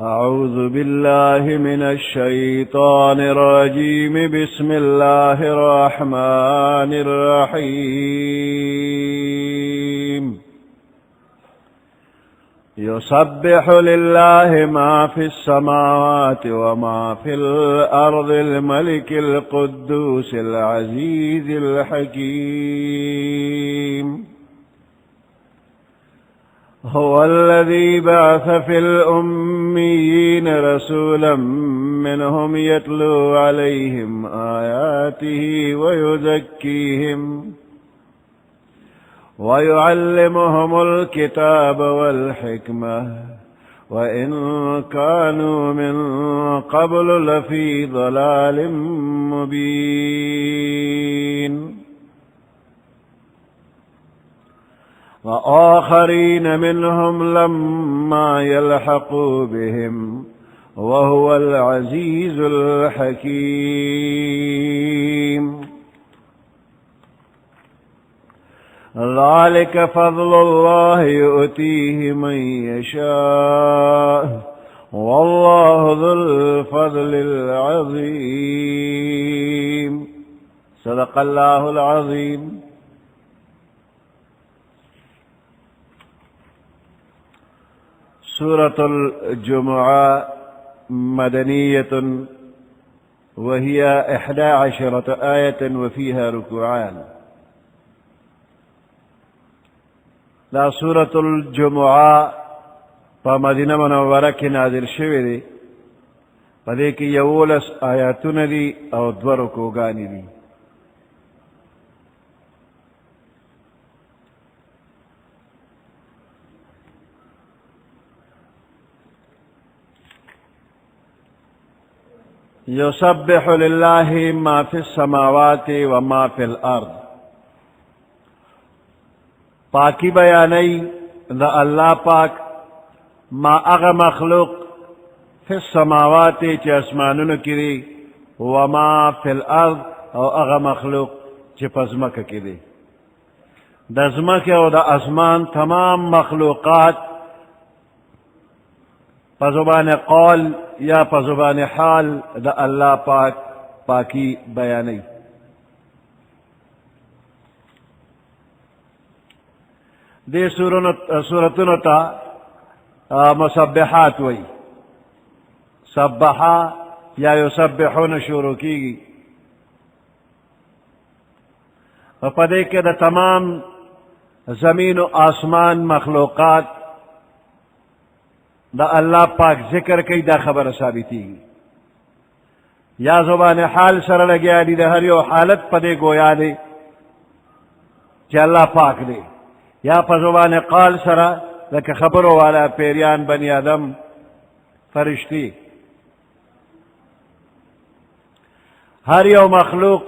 أعوذ بالله من الشيطان الرجيم. بسم الله الرحمن الرحيم. يسبح لله ما في السماوات وما في الأرض الملك القدوس العزيز الحكيم. هو الذي بعث في الأميين رسولا منهم يتلو عليهم آياته ويزكيهم ويعلمهم الكتاب والحكمة وإن كانوا من قبل لفي ضلال مبين. وآخرين منهم لما يلحقوا بهم وهو العزيز الحكيم. ذلك فضل الله يؤتيه من يشاء والله ذو الفضل العظيم. صدق الله العظيم. سورة الجمعة مدنية وهي 11 آية وفيها ركوعان. لا سورة الجمعة فمدينة منورة نازل شوی دی، پدې کې 11 آیاتونه دي او 2 رکوعان دي. يسبح لله ما في السماوات وما في الأرض. پاکی بیانی دا اللہ پاک ما اغا مخلوق فی السماوات چی اسمانونو کری وما فی الارض او اغا مخلوق چی پزمک کری. دا زمک او دا اسمان تمام مخلوقات پزبان قول یا پزبان حال دا اللہ پاک پاکی بیانی. دے سورتونو تا مسبحات وی، سبحا یا یسبحون شروع کیگی. پدے کے دا تمام زمین و آسمان مخلوقات دا اللہ پاک ذکر کی دا خبر ثابتی یا زبان حال سر لگیا دی دا ہر یو حالت پدے گویا دے چی اللہ پاک دے، یا پزبان قال سرا لکه خبرو والا پیریان بنی آدم فرشتی. ہر یو مخلوق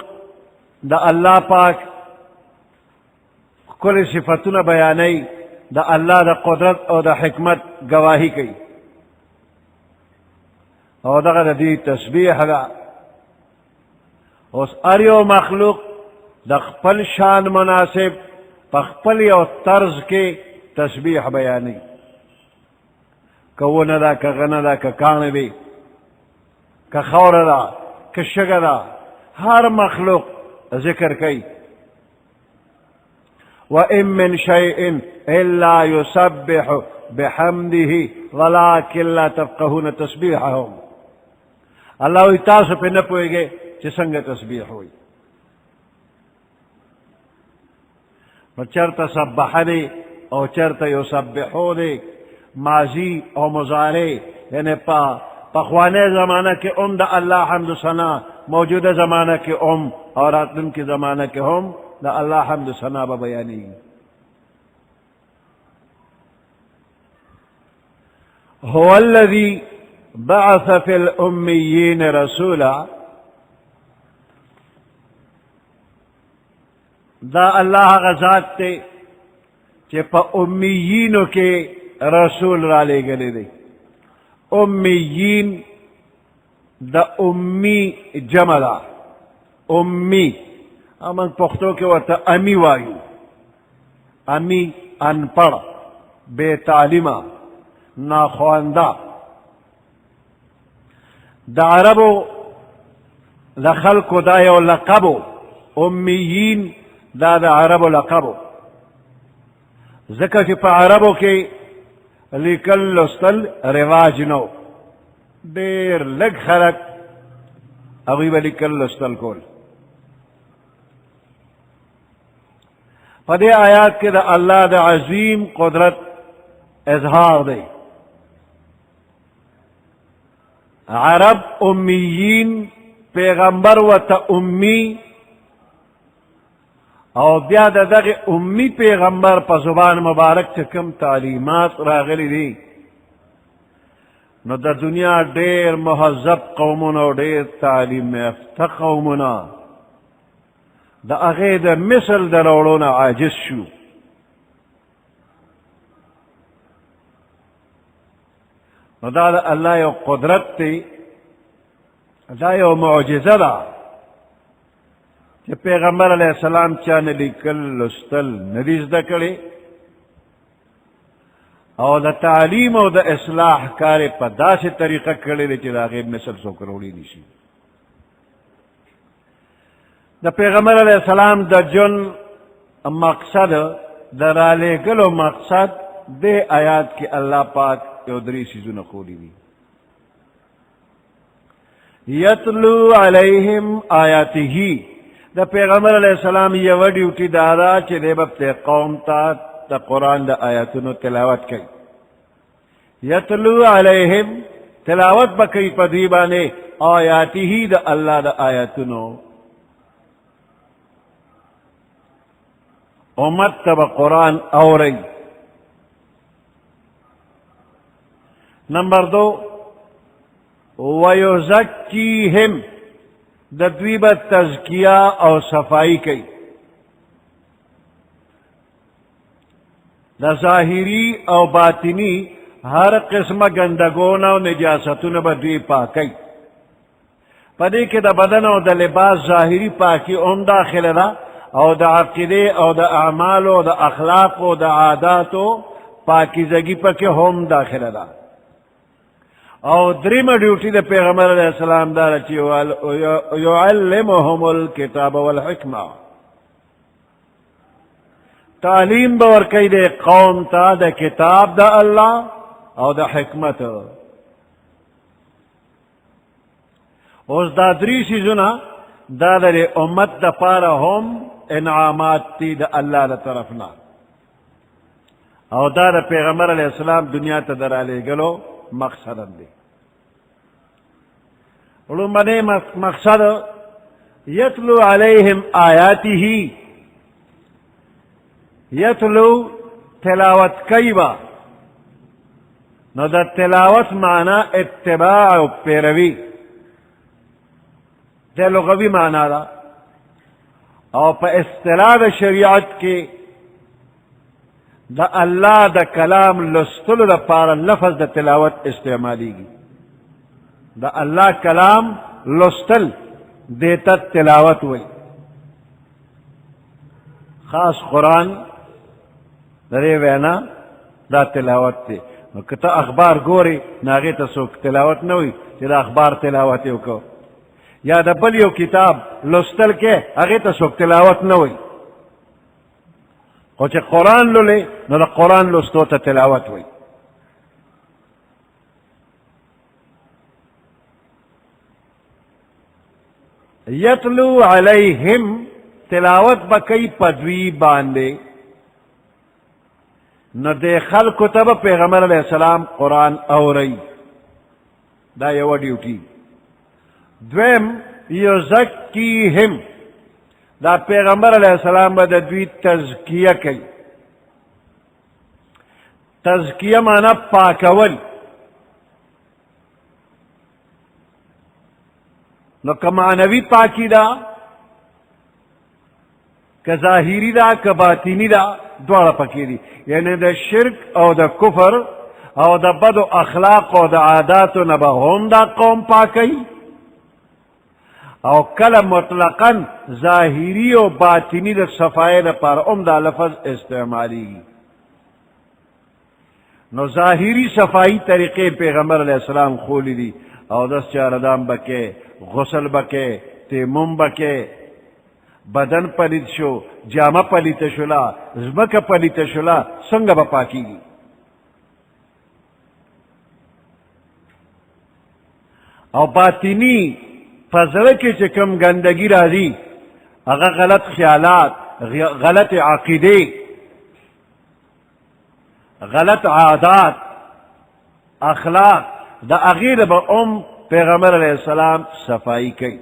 دا اللہ پاک کل صفتون بیانی دا اللہ دا قدرت او دا حکمت گواہی کی او دا دی تسبیح دا. اس ہر یو مخلوق دا خپل شان مناسب پخپل او طرز کے تسبیح بیانی، کون دا که غن دا که کان دی که خور دا که شگ دا، ہر مخلوق ذکر کی. وَإِن مِّن شَيْءٍ إِلَّا يُسَبِّحُ بِحَمْدِهِ وَلَكِنْ لَا تَفْقَهُونَ تَسْبِيحَهُمْ. اللہ وی تاسو پہ نہ پوئے گے چی سنگ تسبیح ہوئی. چرتا سبح دے او چرتا یسبحو دے، ماضی او مضارع یعنی پخوانے زمانہ کے دا اللہ حمد ثنا، موجودہ زمانہ کے اور آتن کے زمانہ کے دا اللہ حمد ثنا بیانی. هو الذی بعث فی الامیین رسولا. دا اللہ غزات تے چے پا امیینو کے رسول را لے گلے دے. امیین دا امی جمع دا، امی امن پختو کے ورطا امی وایو. امی ان پڑھ، بے تعلیمہ، ناخواندہ، دا عربو دا خلقو دا یو لقبو، امیین دا دا عربو لقبو، ذکر چی پا عربو کے لیکل لستل رواج نو، دیر لگ خلق اغیب لیکل لستل کول. پدے آیات کے دا اللہ دا عظیم قدرت اظہار دے. عرب امیین، پیغمبر و تا امی، او بیا دا دغ امی پیغمبر پا زبان مبارک چکم تعلیمات راغلی دی، نو دا دنیا دیر مہذب قومنا دیر تعلیم یافتہ قومنا دا اغی دا مثل دا روڑونا عاجز شو. نو دا اللہ یو قدرت تی، دا یو معجزہ دا کہ پیغمبر علیہ السلام چانے لیکل لستل ندیز دا کرے، او دا تعلیم او دا اصلاح کارے پا دا سے طریقہ کرے دے چی دا غیب مثل سو کروڑی نیسی. دا پیغمبر علیہ السلام دا جن مقصد دا رالے گلو مقصد دے آیات کی اللہ پاک یو دری سیزو نخولی دی. یتلو علیہم آیاتی، دا پیغمبر علیہ السلام یہ ڈیوٹی دارا چی دے بپتے قوم تا دا قرآن دا آیاتنو تلاوت کی. یتلو علیہم تلاوت بکی پدیبانے آیاتی دا اللہ دا آیاتنو، امت تب قرآن اوری. نمبر 2 وَيُزَكِّيهِمْ دا دویب تزکیہ او صفائی کی. دا ظاہری او باطنی ہر قسم گندگون او نجاستون با دوی پاکی. پدے کہ دا بدن او دا لباس ظاہری پاکی ام داخل دا، او دا عقیدے او دا اعمال او دا اخلاق او دا عادات او پاکیزگی پا کے ہم داخل دا. او دریم ڈیوٹی دا پیغمبر علیہ السلام دارا چی یعلمهم الکتاب والحکمہ، تعلیم باور کئی دے قوم تا دا کتاب دا اللہ او دا حکمت. اس دا دری سیزونا دا دا امت دا پارا ہم انعامات تی دا اللہ دا طرفنا، او دا دا پیغمبر علیہ السلام دنیا تا در علی گلو مقصد دے. علوم بنے مقصد یتلو علیہم آیاتی، یتلو تلاوت کئیبا. نو دا تلاوت معنی اتباع و پیروی، دا لغوی معنی دا، او پا اصطلاح دا شریعت کے دا اللہ دا کلام لستلو دا پارا لفظ دا تلاوت استعمالی گی. دا اللہ کلام لستل دیتا تلاوت ہوئی. خاص قرآن درے وینا دا تلاوت تے. کتا اخبار گوری ناغی تا سوک تلاوت نوی چی دا اخبار تلاوتی وکو، یا دا بلیو کتاب لستل کے اگی تا سوک تلاوت نوی. او چی قرآن لو لے نو دا قرآن لستو تا تلاوت ہوئی. یتلو علیہم تلاوت بکی پدوی باندے، نو دے خلق تب پیغمبر علیہ السلام قرآن اوری، دا یو ڈیوٹی. دویم یزکیہم، دا پیغمبر علیہ السلام با دا دوی تزکیہ کی. تزکیہ مانا پاکول. نو کمعنوی پاکی دا، کظاہری دا، کباطینی دا، دوارا پاکی دی. یعنی دا شرک او دا کفر او دا بد و اخلاق او دا عادات و نبا هم دا قوم پاکی، او کل مطلقاً ظاہری و باطنی دا صفائی دا پر دا لفظ استعمالی. نو ظاہری صفائی طریقے پیغمبر علیہ السلام خولی دی، او دس چاردام بکے غسل بکے تیمم بکے بدن پلیت شو جامه پلیت شلا زمکه پلیت شلا څنګه به پاکیږي او باطنی فزره کې چې کم گندگی راځي هغه غلط خیالات غلط عقیده غلط عادات اخلاق دا اغیر با پیغمبر علیہ السلام صفائی کی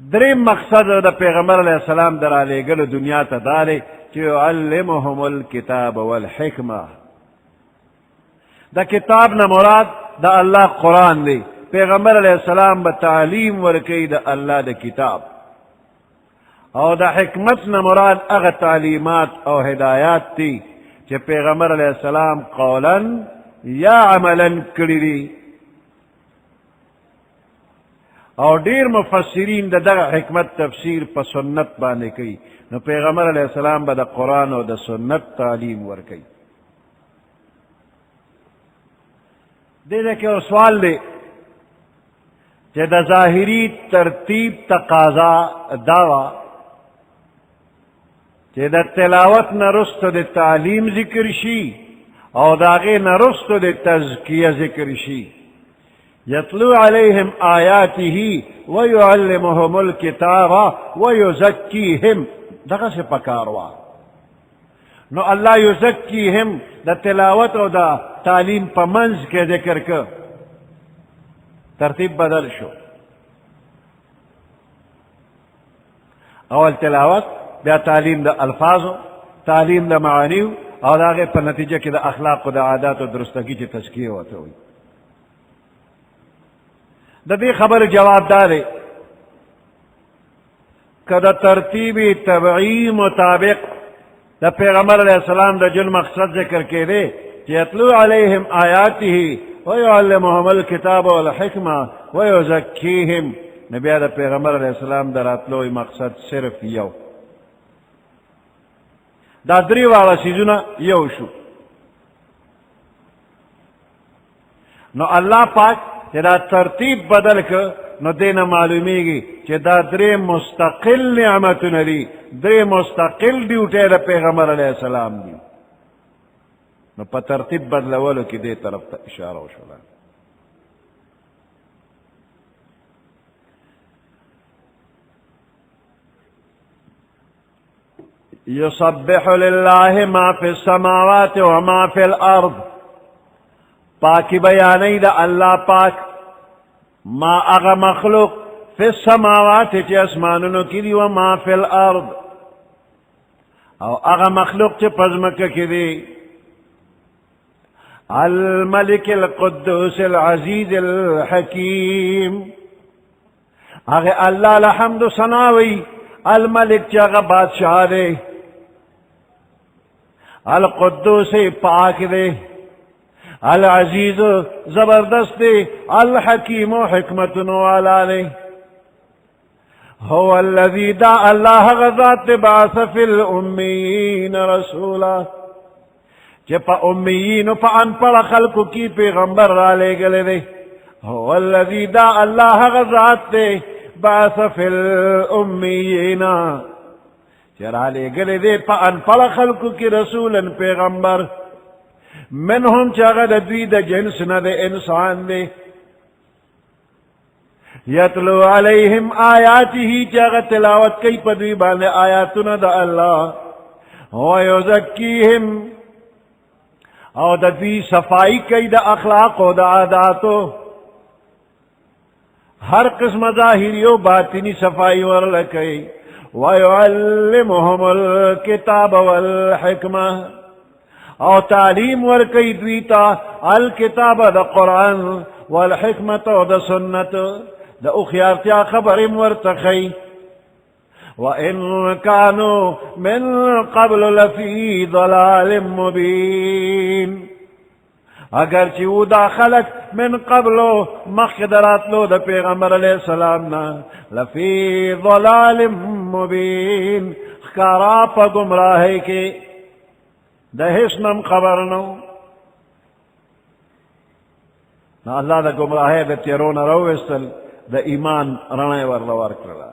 دریم مقصد دا پیغمبر علیہ السلام در آلے گل دنیا تا دارے چی یعلمهم الکتاب والحکمہ دا کتاب نا مراد دا اللہ قرآن دے پیغمبر علیہ السلام با تعلیم ورکی دا اللہ دا کتاب او دا حکمت نا مراد اغا تعلیمات او ہدایات تی چی پیغمبر علیہ السلام قولا یا عملا کری او دیر مفسرین دا دا حکمت تفسیر پا سنت بانے کی نو پیغمبر علیہ السلام با دا قرآن و دا سنت تعلیم ورکی دے کہ سوال دے چی دا ظاہری ترتیب تقاضا دعوی چی دا تلاوت نرست دا تعلیم ذکر شی او داغی نرست دا تزکیہ ذکر شی یتلو علیہم آیاته ویعلمهم الکتاب ویزکیہم دغه سے پکاروا نو اللہ یزکیہم دا تلاوت او دا تعلیم پا منز کے ذکر کر ترتیب بدل شو اول تلاوت بیا تعلیم دا الفاظو تعلیم دا معانیو اور آگے پر نتیجہ کی دا اخلاق و دا عادات و درستگی چی تزکیہ ہوتا ہوئی دا دی خبر جواب دارے کہ دا ترتیبی طبعی مطابق دا پیغمبر علیہ السلام دا جن مقصد ذکر کے دے یتلو علیہم آیاته ویعلمهم الکتاب والحکمہ ویزکیہم نبی دا پیغمبر علیہ السلام دا راتلوی مقصد صرف یو دا دری والا سیزونا یو شو نو اللہ پاک چی دا ترتیب بدل که نو دینا معلومی گی چی دا دری مستقل نعمتون دی دری مستقل ڈیوٹی دا پیغمبر علیہ السلام دی نو پا ترتیب بدلولو کی دی طرف تا اشارہ و شلا یصبح للہ ما فی السماوات وما فی الارض پاکی بیانی دا اللہ پاک ما اغا مخلوق فی السماوات چی اسمانونو کی دی وما فی الارض او اغا مخلوق چی پزمک کی دی الملک القدوس العزیز الحکیم اغا اللہ لحمد سناوی الملک چی اغا بادشاہ دے القدوس پاک دے العزیز زبردست دے الحکیم حکمت والا دے هو الذی دا اللہ غذات بعث فی الامیین رسولا چی پا امیین پا انپڑ خلقو کی پیغمبر را لے گلے دے هو الذی دا اللہ غذات دے بعث فی الامیین چرا لے گلے دے پا انپڑ خلقو کی رسولا پیغمبر منہم چاگد دوی دا جنس نا دے انسان دے یتلو علیہم آیاتی ہی چاگد تلاوت کئی پدوی بانے آیاتنا دا اللہ ویزکیہم او دا دوی صفائی کئی دا اخلاق و دا عاداتو ہر قسم ظاہری و باطنی صفائی ورلکئی ویعلمهم الکتاب والحکمہ او تعلیم ورکی دویتا الکتاب دا قرآن والحکمت و دا سنت دا اخیارتیا خبرم ورتخی وَإِن كَانُوا مِن قَبْلُ لَفِي ضَلَالٍ مُبِينٍ اگر چیو دا خلق من قبلو مخدرات لو دا پیغمبر علیہ السلام نا لفی ضلال مبین خکارا پا گمراہی کے دا حسنم خبر نو نو الله د گمراهۍ د تیرو نه راوویستل، د ایمان رڼا یې ورله ورکړله.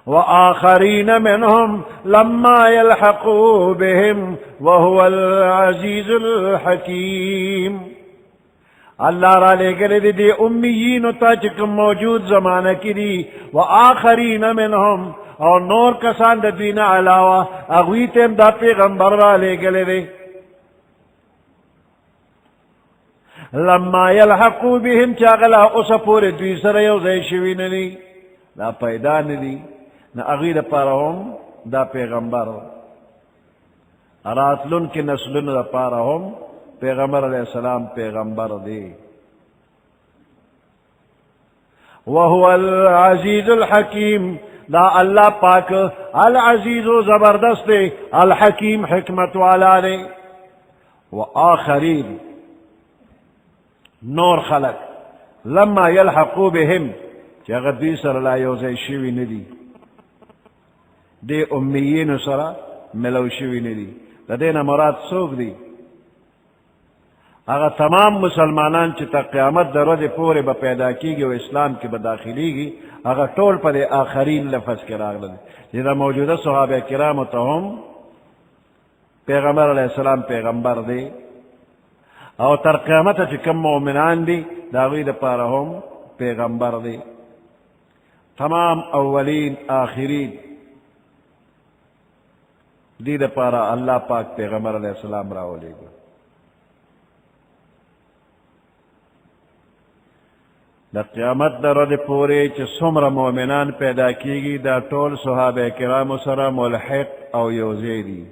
وآخرین منهم لما يلحقوا بهم وهو العزیز الحکیم. اللہ را لے گلے دی امیین تا چکم موجود زمانہ کی دی، وآخرین منهم اور نور کسان دا دین علاوہ اغویتیم دا پیغمبر را لے گلے دی. لما يلحقوا بهم چاگلا اسا پورے دوی سر یوزے شوی ندی، دا پیدا ندی، نا اغید پارهم دا پیغمبر راتلن کی نسلن دا پارهم پیغمبر علیہ السلام پیغمبر دی. وهو العزیز الحکیم، دا اللہ پاک العزیز و زبردست دے، الحکیم حکمت والا دے. وآخرین نور خلق لما يلحقوا بهم چی اگر دی سر لا یوزے شوی ندی، دے امیین سر ملو شوی ندی. دا دینا مراد سوک دی اگر تمام مسلمانان چی تا قیامت در ورځې پورے با پیدا کیگی و اسلام کی با داخلی گی، اگر طول پر آخرین لفظ کی راغل دی. دا موجودہ صحابہ کرام تا هم پیغمبر علیہ السلام پیغمبر دی، او تر قیامت چی کم مومنان دی داغی دا پارا هم پیغمبر دی. تمام اولین آخرین دی دا پارا اللہ پاک پیغمبر علیہ السلام راولے گا. دا قیامت دا رد پورے چی سمر مومنان پیدا کیگی دا طول صحابہ کرام سر ملحق او یوزے دی.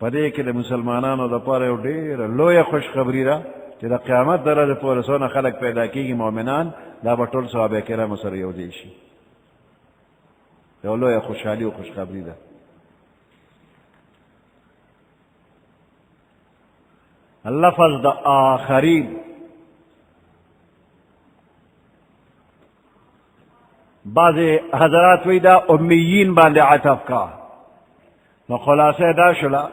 پدے کہ دا مسلمانانو دا پارے دیر لویا خوش خبری را چی دا قیامت دا رد پورے سونا خلق پیدا کیگی مومنان دا با طول صحابہ کرام سر یوزے شی. دا لویا خوشحالی و خوش خبری دا. لفظ دا آخرین بعض حضرات وی دا امیین باندے عطف کا، نو خلاصہ دا شلا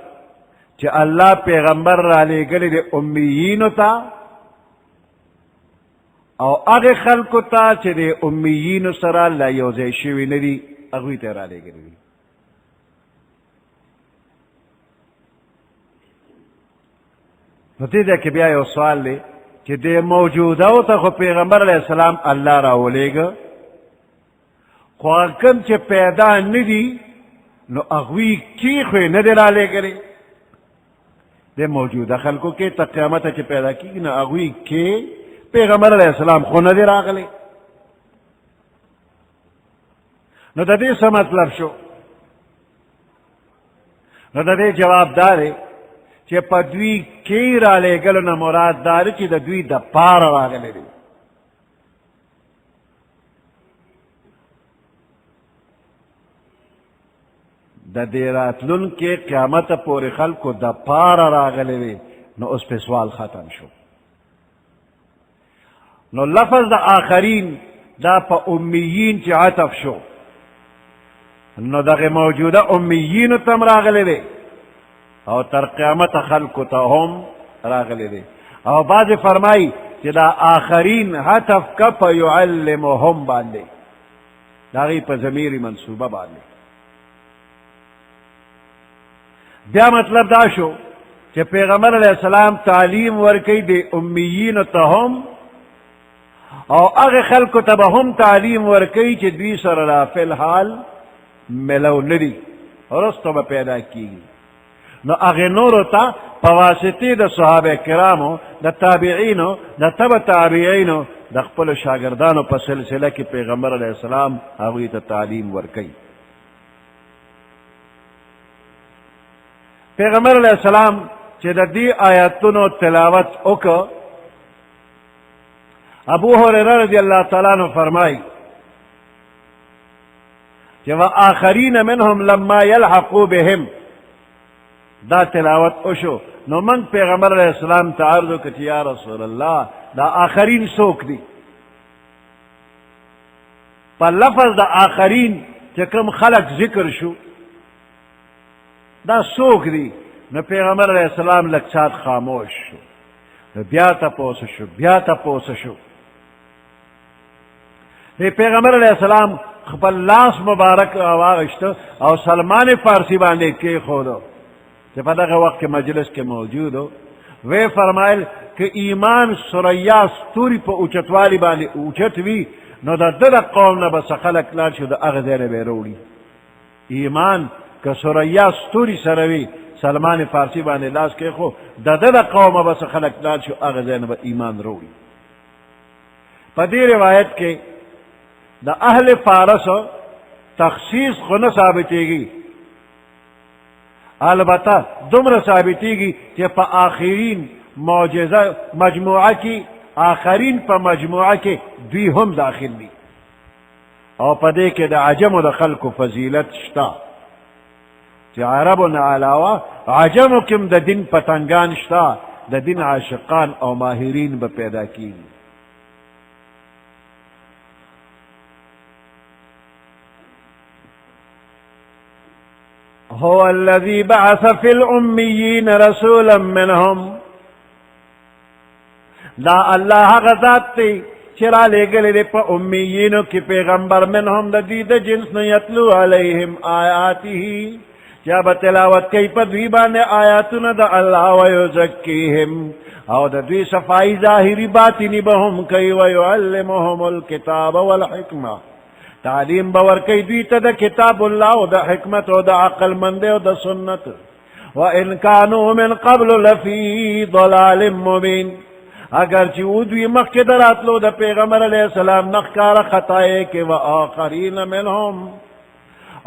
چی اللہ پیغمبر را لے گلی دے امیینو تا او اغی خلقو تا چی دے امیینو سرا لا یوزے شوی ندی اغوی تے را لے گلی دی. نو دے کہ بیا یو سوال لے چی دے موجودہ تا خو پیغمبر علیہ السلام اللہ را ولے گا، خواکم چی پیدا ندی نو اغوی کی خوی ندی را لے گلی دے موجودہ خلقو کے تا قیامت چی پیدا کی نو اغوی کے پیغمبر علیہ السلام خو ندی را گلی. نو دا دے سا مطلب شو؟ نو دا دے جواب دارے چی پا دوی کی را لے گلو نا مراد دارے چی دا دوی دا پار را گلی دی. دا دیرات لن کے قیامت پوری خلق کو دا پارا راغلے وی، نو اس پہ سوال ختم شو. نو لفظ دا آخرین دا پا امیین چی عطف شو، نو دا موجودہ امیین تم راغلے وی او تر قیامت خلق کو تا هم راغلے وی. او بعض فرمائی چی دا آخرین عطف کا پا یعلمهم باندے، دا غی پا ضمیر منصوبہ باندے. بیا مطلب دا شو کہ پیغمبر علیہ السلام تعلیم ورکی دے امیین تاہم او اغی خلق تبہم تعلیم ورکی چی دوی سر لا فی الحال ملو ندی رستو با پیدا کی. نو اغی نورو تا پواسطی دا صحابہ کرامو دا تابعینو دا تبع تابعینو دا خپل شاگردانو پا سلسلہ کی پیغمبر علیہ السلام اغوی تا تعلیم ورکی. پیغمبر علیہ السلام چی دا دی آیاتونو تلاوت اوکا، ابو ہریرہ رضی اللہ تعالیٰ عنہ فرمائی کہ وآخرین منہم لما یلحقو بہم دا تلاوت اوشو. نو من پیغمبر علیہ السلام تعرضو کچی یا رسول اللہ دا آخرین سوک دی. پا لفظ دا آخرین چی کم خلق ذکر شو دا سوک دی. نو پیغمبر علیہ السلام لکسات خاموش شو. بیا تپوس شو بیا تپوس شو. پیغمبر علیہ السلام خپل لاس مبارک واغشت او سلمان فارسی باندې کې خودو چې په دغه وخت کې مجلس کې موجود ہو. وی فرمایل کہ ایمان سریا ستوری په اوچتوالی باندې اوچت وی نو د دغه قوم نه بس خلق لاړ شو د هغه ځای نه به وروړي. ایمان که سریا ستوری سره وی سلمان فارسی باندې لاس کې خو د دغه قوم بس خلق لاړ شو هغه ځای نه به ایمان وروړي. په دې روایت کې د اهل فارس تخصیص خو نه ثابتېږي، البته دومره ثابتېږي چې په آخرین معجزه مجموعه کې آخرین په مجموعه کې دوی هم داخل دي او په دې کې د عجمو د خلکو فضیلت شته چې عربو نه علاوه عجمو کې د دین پتنګان شته، د دین عاشقان او ماهرین به پیدا کیږي. هو الذي بعث في الأميين رسولا منهم، دا اللہ غزات تی چرا لے گلے دے پا امیینو کی پیغمبر منهم دا دید جنس نیتلو علیہم آیاتی جب تلاوت کی پا دویبان آیاتنا دا اللہ ویزکیہم او دا دوی صفائی ظاہری باطنی بهم کی ویعلمهم الكتاب والحکمہ تعلیم باور کئی دوی تا دا کتاب اللہ و دا حکمت و دا عقل مندے و دا سنت. وَإِن كَانُوا مِن قَبْلُ لَفِي ضَلَالٍ مُبِينٍ اگرچہ او دوی مخی دراتلو دا پیغمبر علیہ السلام نخکار خطائے کے وآخرین منہم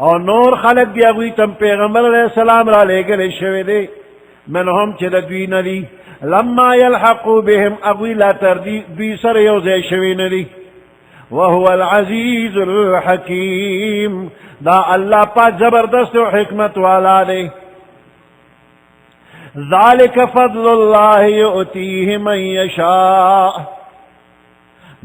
اور نور خلق دی اگوی تم پیغمبر علیہ السلام را لے گلے شوے دے منہم چل دوی ندی لما یلحقو بهم اگوی لا تردی دوی سر یوزے شوے ندی. وهو العزیز الحکیم دا اللہ پاک زبردست و حکمت والا دے. ذالک فضل اللہ یؤتیہ من یشاء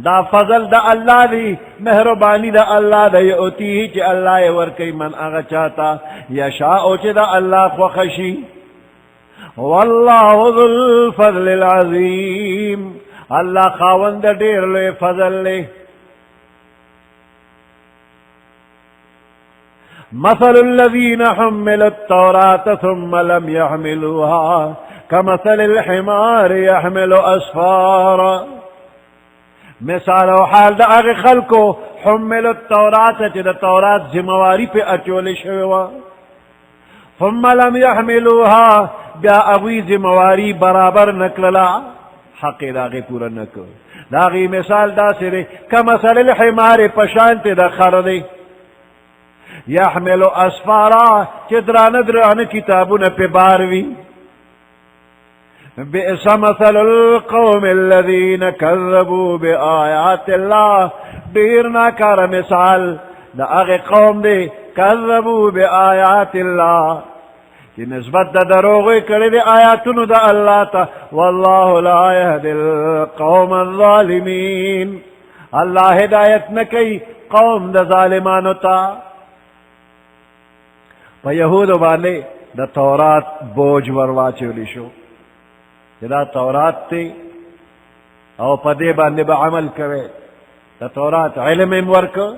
دا فضل دا اللہ دی مہربانی دا اللہ دا یؤتیہ چی اللہ ورکی من اغا چاہتا یشاء چی دا اللہ خوخشی. واللہ ذو الفضل العظیم اللہ خاوند دیر لے فضل لے. مثل الذين حملوا التوراة ثم لم يحملوها كمثل الحمار يحمل أسفارا. مثال و حال دا اغی خلقو حملوا التوراة چی دا تورات زمواری پہ اچول شویوا ثم لم يحملوها بیا اغوی زمواری برابر نکللا حق دا اغی پورا نکل. دا اغی مثال دا سرے کمثل الحمار پشانت دا خردے یحمل اسفارا چی دران کتابون پہ باروی. بئس مثل القوم الذین کذبوا بآیات اللہ دیر ناکار مثال دا اغی قوم دے کذبوا بآیات اللہ کہ نسبت دا دروغی کرے دے آیاتون دا اللہ تا. واللہ لا یهدی القوم الظالمین اللہ ہدایت نکی قوم دا ظالمانو تا. پا یہودو باندے دا تورات بوج ورواچولی شو دا تورات تی او پا دے باندے با عمل کرے دا تورات علم ورکو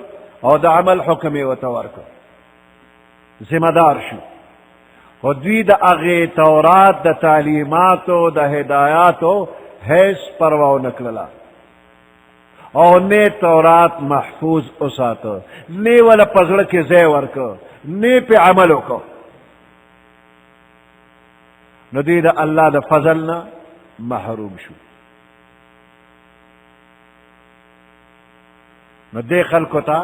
او دا عمل حکم ورکو ذمہ دار شو. و دوی دا اغی تورات دا تعلیماتو دا ہدایاتو حیث پرواو نکللا او نے تورات محفوظ اساتو نے والا پزڑ کے زی ورکو نے پہ عملو کو نو دی دا اللہ دا فضلنا محروم شو. نو دے خلقو تا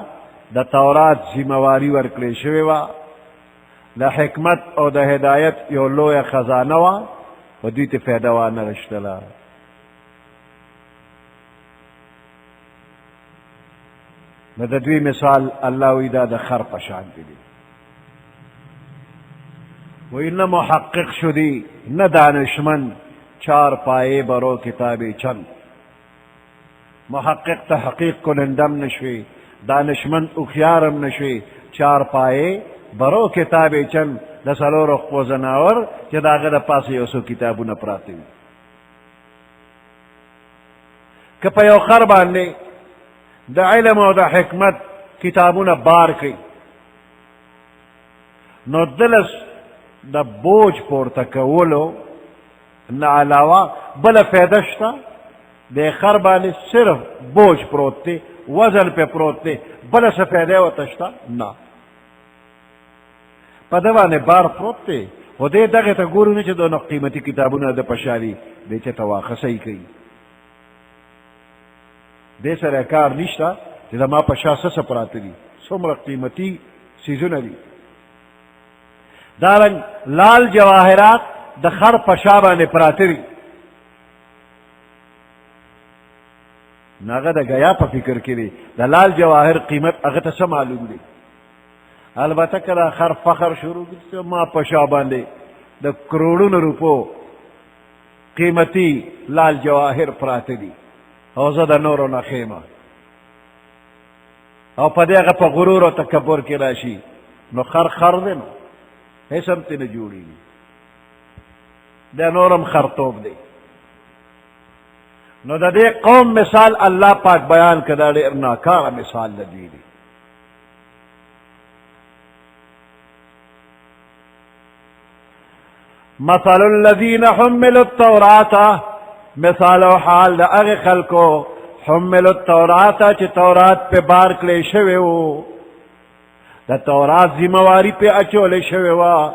دا تورات زمواری ورکلے شوی وا دا حکمت او دا ہدایت یو لویا خزانہ وا و دوی تی فیدہ وا نرشتلا. نو دا دوی مثال اللہ وی دا خر پشان دی وی نہ محقق شدی نہ دانشمن چار پائے برو کتابی چند. محقق تحقیق کنندم نشوی دانشمن اخیارم نشوی چار پائے برو کتابی چند دسلو رخ پو زناور چی داغه دا پاس یوسو کتابو نپراتی. که په یو خر باندې د علم او د حکمت کتابونه بار کړي نو دلس د بوج پورته کولو نه علاوه بله فایده شته د خر باندې صرف بوج پروت دی وزن پې پروت دی بله څه فایده ورته شته نه په ده باندې بار پروت دی خو دې دغې ته ګورو نه چې دونه قیمتي کتابونه د پشاري دی چې ته واخصی کوي دې سره کار نشته چې زما په شا څه څه پراته دي څومره قیمتي څیزونه دي دارنګ لال جواهرات د خر په شا باندې پراته دي نو هغه د ګیا په فکر کې دی د لال جواهر قیمت هغه ته څه معلوم دی البته که دا خر فخر شروع کړي ما په شا باندې د کروڑونو روپو قیمتي لال جواهر پراته دي او زه د نورو نه خیمه او په دې هغه په غرور او تکبر کې راشي نو خر دی نو هیڅ هم ترې نه جوړېږي د نورم خرطوب دی نو د دې قوم مثال الله پاک بیان کړه دا ډېر ناکاره مثال د دوی دی مثل الذین حملوا التوراة مثال او حال د هغې خلکو حملوا التوراة چې تورات پې بار کړی شوی و د تورات ذمواري پې اچولی شوې وه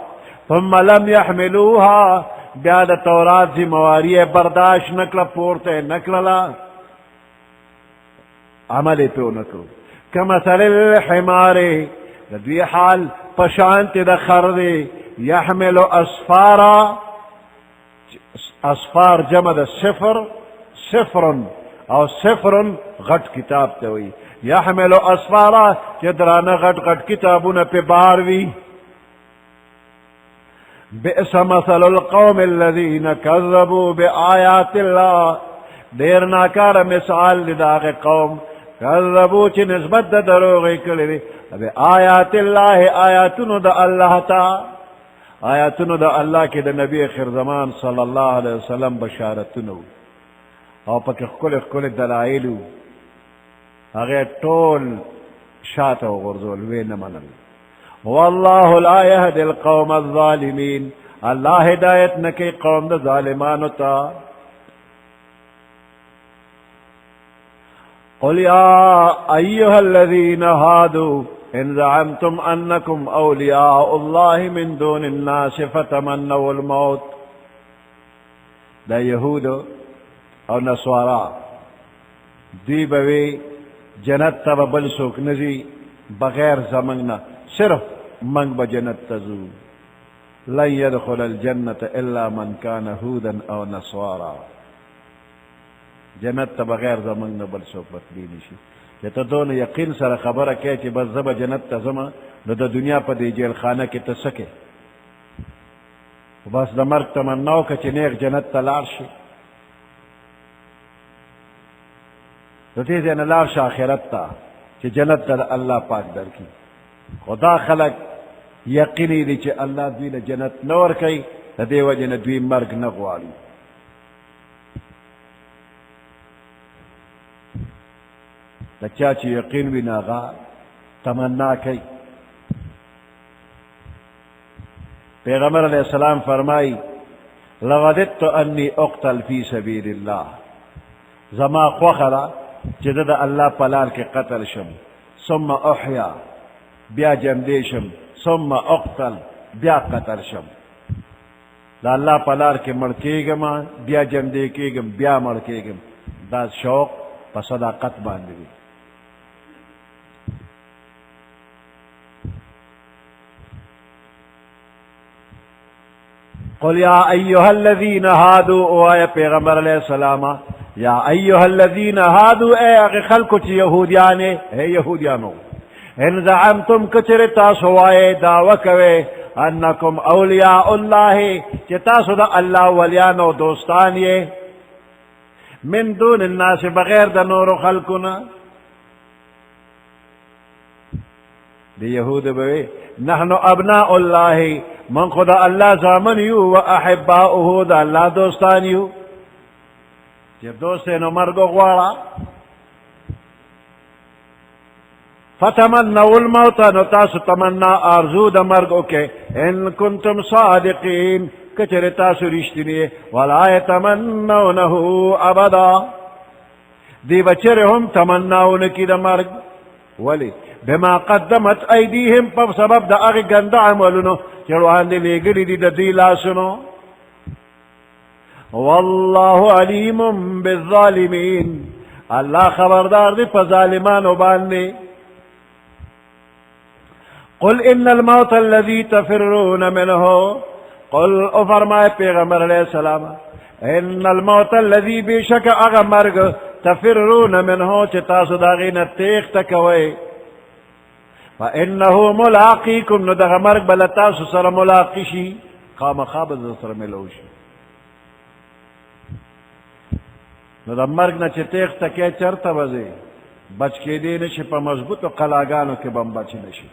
ثم لم يحملوها بیا د تورات ذمواري یې برداشت نه کړه پورته یې نه کړله عمل یې پې ونه کړو کمثل الحمار د دوی حال په شانتې د خر دی يحمل اسفارا اسفار جمع د صفر او صفر غټ کتاب ته وي يحمل اسفارا چې درانه غټ کتابونه په بار وي بئس مثل القوم الذين كذبوا بآيات الله ډېر ناکاره مثال دی د هغې قوم کذبوا چې نسبت د دروغې کړې دي بآیات الله آیاتونو د الله ته آیاتونو د الله کې د نبی اخر زمان صلی الله علیه وسلم بشارتونو او پکې ښکلې دلایل وو هغې ټول شاته وغورځول ویې نه منل والله لا يهدي القوم الظالمين الله هدایت نه کوي قوم د ظالمانو ته قل يا أيها الذين هادوا إن زعمتم أنكم أولياء الله من دون الناس فتمنوا الموت دا يهود او نصارا دوی بوي جنت ته بل څوک نه ځي بغیر زموږ نه صرف موږ به جنت ته ځو لن يدخل الجنة إلا من كان هودا أو نصارا جنت ته بغیر زموږ نه بل څوک بتلی نشي چې ته دونه یقین سره خبره کوې چې بس زه به جنت ته ځمه نو د دنیا په دې جیل خانه کې ته څه کوې بس د مرګ تمنا وکړه چې نیغ جنت ته لاړ شي د دې ځای نه لاړ شه آخرت ته چې جنت ته الله پاک درکړي خو دا خلک یقیني دي چې الله دوی له جنت نه ورکوي د دې وجې نه دوی مرګ نه غواړي د چا چې یقین وي نه هغه تمنا کوي پیغمبر علیہ السلام فرمائی لوددت انی اقتل فی سبیل اللہ زما خوخه ده چې د الله په لار کې قتل شم ثم احیا بیا ژوندی شم ثم اقتل بیا قتل شم د الله په لار کې مړ کېږم بیا ژوندی کېږم بیا مړ کېږم دا شوق په صداقت باندې وي قل یا ایها الذین هادوا او اے پیغمبر علیہ السلام یا ایها الذین هادوا اے هغه خلکو چې یهودیانې اے یهودیانو ان زعمتم کچر تاسو وایې دعوه کوئ انکم اولیاء الله چې تاسو د الله ولیان او دوستان یې من دون الناس بغیر د نورو خلقونه دی یهود به نحن ابناء الله من خدا الله زامن یو و احباؤه د الله دوستان یو چې دوست نو مرګ غواړه فتمنوا الموت نو تاسو تمنا ارزو د مرګ وکړئ ان کنتم صادقین کچره تاسو رښتینی ولا يتمنونه ابدا دی بچره هم تمناونه کی د مرګ ولی بما قدمت ایدیهم په سبب د هغه ګنده عملونو چې وړاندې لګړي دي د دې لاسونو والله علیم بالظالمین الله خبردار دی په ظالمانو باندې قل ان الموت الذي تفرون منه قل او فرمائے پیغمبر علیہ السلام ان الموت الذي بشك اغا مرگ تفرون منه چې تاسو داغې نه تیښته کوئ فانه ملاقیکم نو دغه مرگ بل تاسو سره ملاقی شي خامخا به سره ملو شي نو د مرگ نه چې تیښته کې چرته وځي بچ کېدی نشي په مضبوطو قلاګانو کې بم بچ نشي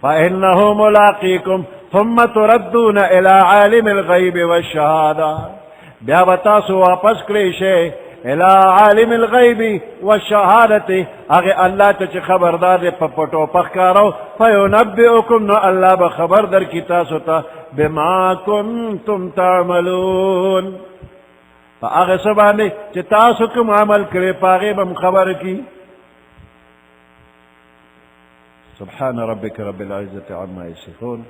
فإنه ملاقيكم ثم تردون إلى عالم الغيب والشهادة بیا بتاسو واپس کړئ شئ إلى عالم الغيب والشهادة هغه الله ته چې خبردار دی په پټو په ښکارو فينبئكم نو الله به خبر درکړي تاسو ته بما كنتم تعملون په هغه څه باندې چې تاسو کوم عمل کړی په هغې به م خبر کړي سبحان ربك رب العزة عما يصفون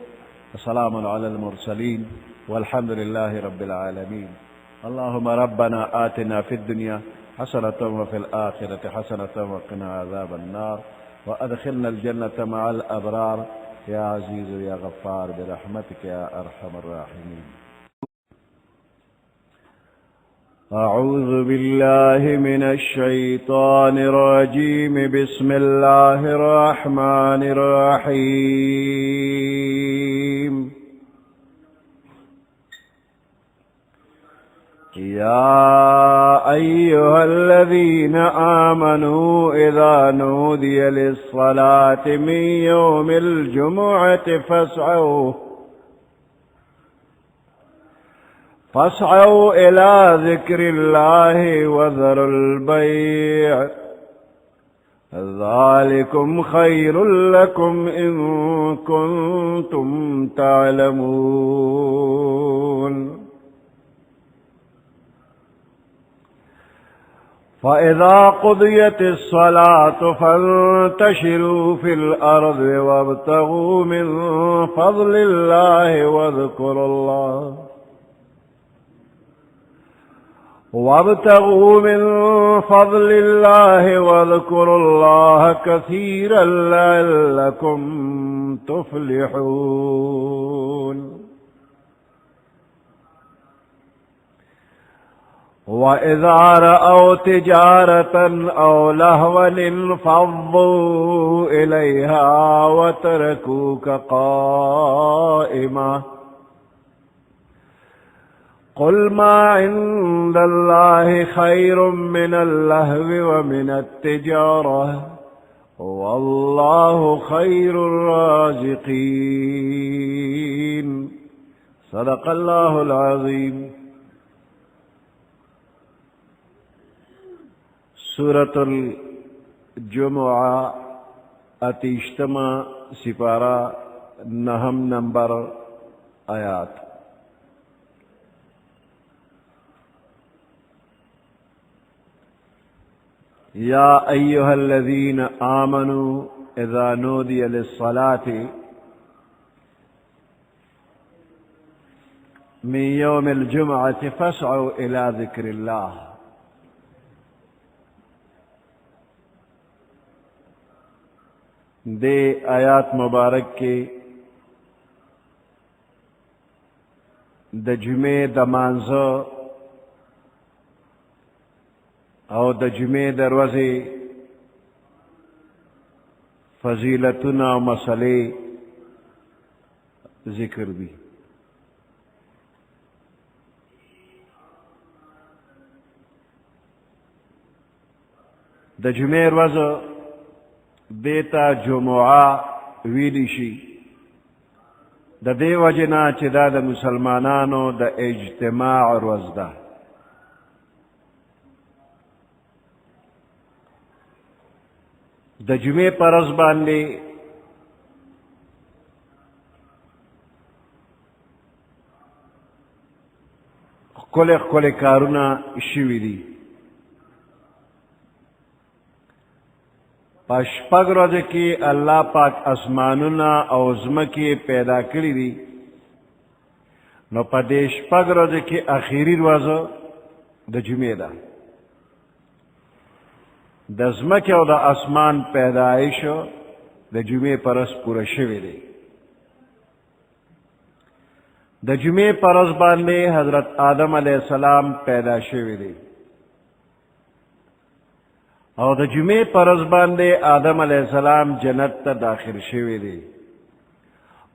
وسلام على المرسلين والحمد لله رب العالمين اللهم ربنا آتنا في الدنيا حسنة وفي الآخرة حسنة وقنا عذاب النار وأدخلنا الجنة مع الأبرار يا عزيز يا غفار برحمتك يا أرحم الراحمين أعوذ بالله من الشيطان الرجيم بسم الله الرحمن الرحيم يا أيها الذين آمنوا إذا نودي للصلاة من يوم الجمعة فاسعوا إلى ذكر الله وذروا البيع ذلكم خير لكم إن كنتم تعلمون فإذا قضيت الصلاة فانتشروا في الأرض وابتغوا من فضل الله واذكروا الله كثيرا لعلكم تفلحون وإذا رأوا تجارة أو لهوا انفضوا إليها وتركوك قائما قل ما عند الله خير من اللهو ومن التجارة والله خير الرازقين صدق الله العظيم سورة الجمعة اتیشتما سپارہ نهم نمبر آیات يا أيها الذين آمنوا إذا نودي للصلاة من يوم الجمعة فاسعوا إلى ذكر الله دے آیات مبارک کے د جمعې د مانځه او د جمعې د ورځې فضیلتونه او مسلې ذکر دي د جمعې ورځ دیتا جمعه ویلی شي د دې وجې نه چې دا د مسلمانانو د اجتماع ورځ ده. د جمعې په ورځ باندې ښکلي ښکلي کارونه شوي دي. په شپږ ورځو کې الله پاک اسمانونه او ځمکې پیدا کړي دي، نو په دې شپږ ورځو کې اخري ورځ د جمعې ده. د ځمکې او د اسمان پیدایش د جمعې په ورځ پوره شوی دی. د جمعې په ورځ باندې حضرت آدم علیه السلام پیدا شوی دی، او د جمعې په ورځ باندې آدم علیه السلام جنت ته داخل شوی دی،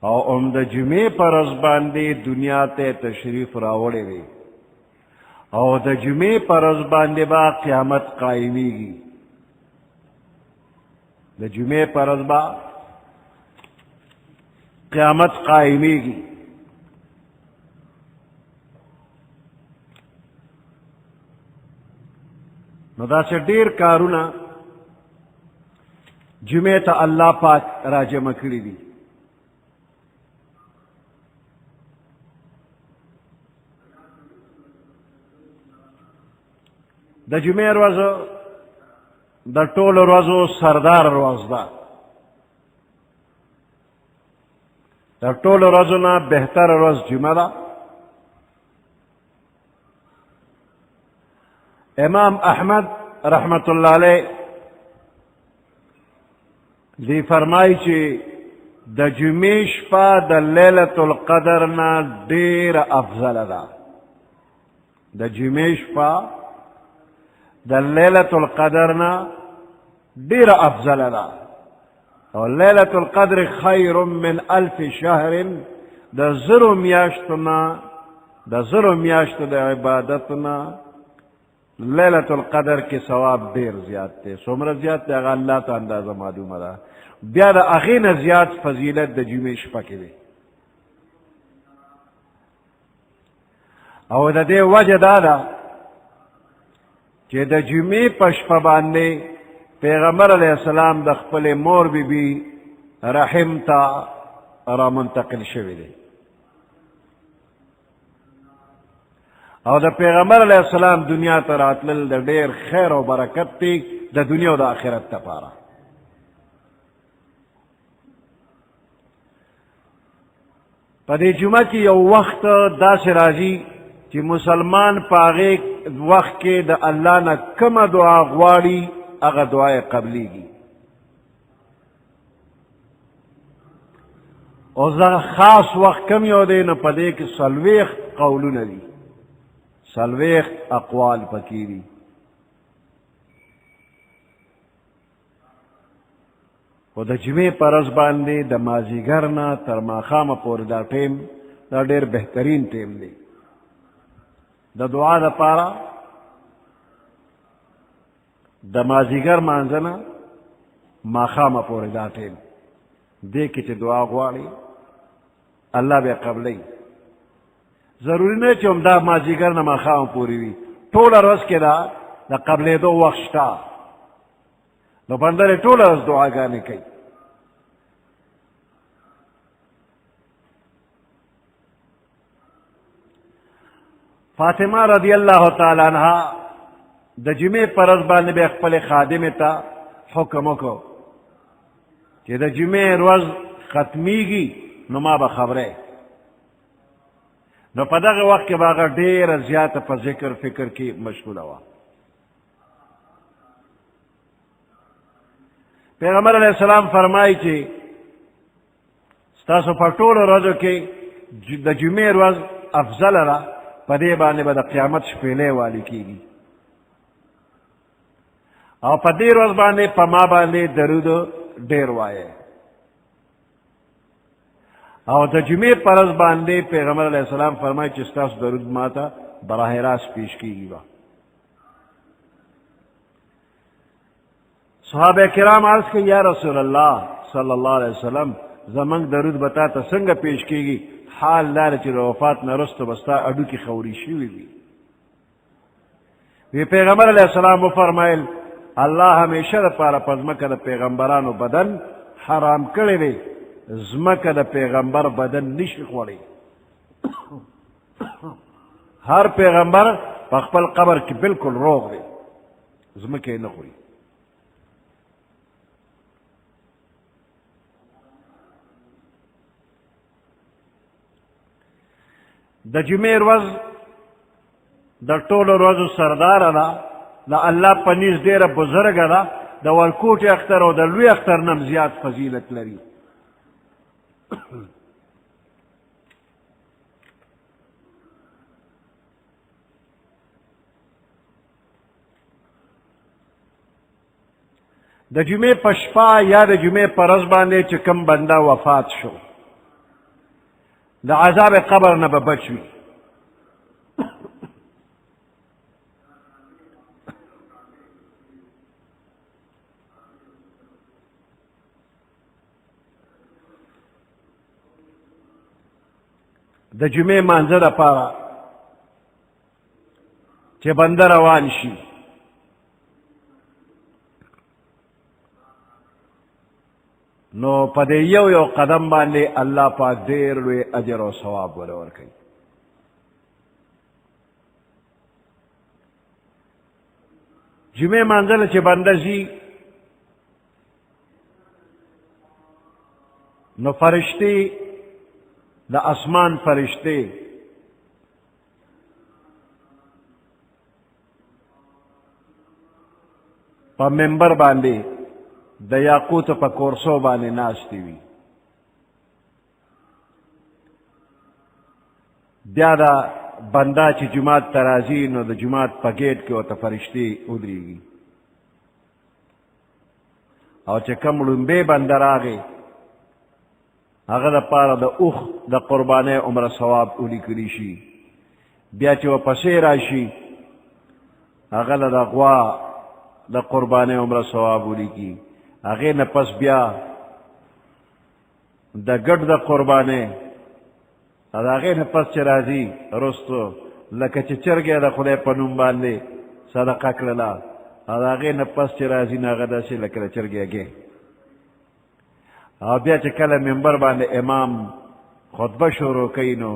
او د جمعې په ورځ باندې دنیا ته تشریف راوړی دی، او د جمعې په ورځ باندې به قیامت قایمیږي. د جمعې په ورځ به قیامت قایمیږي. نو داسې ډېر کارونه جمعې ته الله پاک را جمع کړي دي. د جمعې ورځ د ټولو ورځو سردار ورځ ده. د ټولو ورځو نه بهتره ورځ جمعه ده. امام احمد رحمت الله علیه دی فرمایي چې د جمعې شپه د لیلة القدر نه ډېره افضله ده. د جمعې شپه د لیلة القدر نه ډېره افضله ده. او لیلة القدر خیر من الف شهر، د زرو میاشتو نه د زرو میاشتو د عبادت نه لیلة القدر کې ثواب ډېر زیات دی. څومره زیات دی هغه الله ته اندازه معلومه ده. بیا د هغې نه زیات فضیلت د جمعې شپه کې دی. او د دې وجه دا ده چې د جمعې په شپه باندې پیغمبر علیه السلام د خپلې مور بی رحم ته را منتقل شوی دی، او د پیغمبر علیه السلام دنیا ته راتلل د ډېر خیر او برکت دی د دنیا او د آخرت لپاره. په دې جمعه کې یو وخت داسې راځي چې مسلمان په هغې وخت کې د الله نه کومه دعا غواړي هغه دعا یې قبلیږي. او خاص وخت کم یو دی نو په دې کې څلوېښت قولونه دي، څلوېښت اقوال پکې دي. خو د جمعې په ورځ باندې د مازدیګر نه تر ماښامه پورې دا ټیم دا ډېر بهترین ټیم دی د دعا دپاره. د مازدیګر مانځه نه ماښامه پورې دا ټیم دې کې چې دعا غواړي الله به یې قبلوي. ضروري نه چې همدا مازدیګر نه ماښامه پورې وي، ټوله ورځ کې دا د قبلېدو وخت شته، نو بنده یې ټوله ورځ دعاګانې کوي. فاطمه رضی الله تعالی عنها د جمعې په ورځ باندې به خپلې خادمې ته حکم وکړو چې د جمعې ورځ ختمیږي نو ما به خبرې. نو په دغه وخت کې به هغه ډېره زیاته په ذکر فکر کې مشغوله وه. پیغمبر علیه السلام فرمایي چې ستاسو په ټولو ورځو کې د جمعې ورځ افضله ده، په دې باندې به د قیامت شپېلۍ والي کېږي. او په دې ورځ باندې په ما باندې درود ډېر وایه. او د جمعې په ورځ باندې پیغمبر علیه السلام فرمایي چې ستاسو درود ما ته براه راست پیش کېږي. صحابه کرام عرض کړي یا رسول الله صلی الله علیه وسلم زمنګ درود بتا ته څنګه پیش کیږي حال دار چې وفات نه رسته بستا اډو کې خوري شوی وي وی پیغمبر علیہ السلام فرمایل الله همیشه لپاره پزمکه د پیغمبرانو بدن حرام کړی دی زمکه د پیغمبر بدن نشي خوړی هر پیغمبر په خپل قبر کې بالکل روغ دی زمکه نه خوري د جمعې ورځ د ټولو ورځو سرداره ده د الله په نزد ډېره بزرګه ده د ورکوټي اختر او د لوی اختر نه هم زیات فضیلت لري د جمعې په شپه یا د جمعې په ورځ باندې چې کوم بنده وفات شو د عذاب قبر نه به بچ وي د جمعې مانځه دپاره چې بنده روان شي نو په دې یو قدم باندې الله پاک ډېر لوی اجر او ثواب وله ورکوي جمعې مانځله چې بنده ځي نو فرشتې د اسمان فرشتې په منبر باندې د یاقوت په کورسو باندې ناستې وي بیا دا بنده چې جماعت ته راځي نو د جماعت په ګیټ کې ورته فرشتې ودرېږي او چې کوم ړومبی بنده راغی هغه دپاره د اوښ د قربانۍ عمره ثواب ولیکلی شي بیا چې ورپسې راشي هغه له د غوا د قربانۍ عمره ثواب ولیکي هغې نه پس بیا د ګډ د قربانۍ او د هغې نه پس چې راځي رستو لکه چې چرګې د خدای په نوم باندې صدقه کړله او د هغې نه پس چې راځي نو هغه داسې لکه د چرګې هګۍ او بیا چې کله منبر باندې امام خطبه شروع کوي نو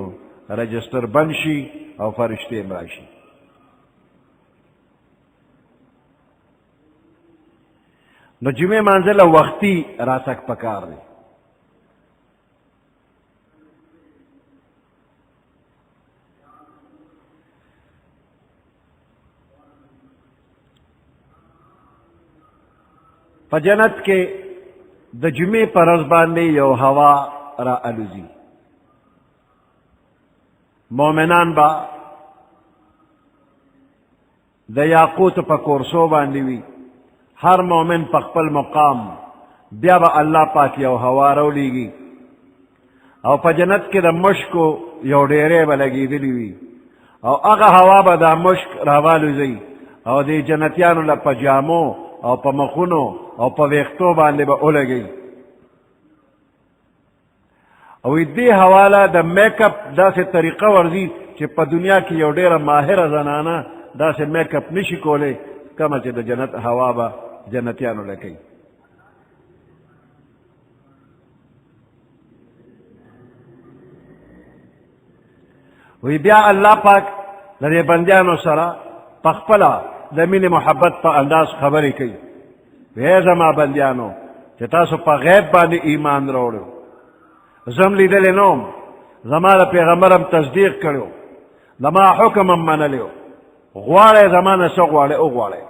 رجسټر بند شي او فرشتې هم راشي نو جمعې مانځله وختي راتګ پکار دی په جنت کې د جمعې په ورځ باندې یو هوا را الوزي مؤمنان به د یاقوت په کورسو باندې وي هر مومن په خپل مقام بیا به الله پاک یو هوا راولیږي او په جنت کې د مشکو یو ډیرې به لګېدلې وي او هغه هوا به دا مشک راوالوځي او د جنتیانو له په جامو او په مخونو او په ویښتو باندې به ولګي او دې حواله د میک اپ داسې طریقه ورځي چې په دنیا کې یو ډیره ماهره زنانه داسې میک اپ نشي کولی کمه چې د جنت هوا به جنتیانو لکوي وی بیا الله پاک د دې بندیانو سره په خپله د مینې محبت په انداز خبرې کوي وی زما بندیانو چې تاسو په غیب باندې ایمان راوړو زم لیدلی نه وم زما د پیغمبر هم تصدیق کړی زما حکم هم منلی و غواړئ زما نه څه غواړئ وغواړئ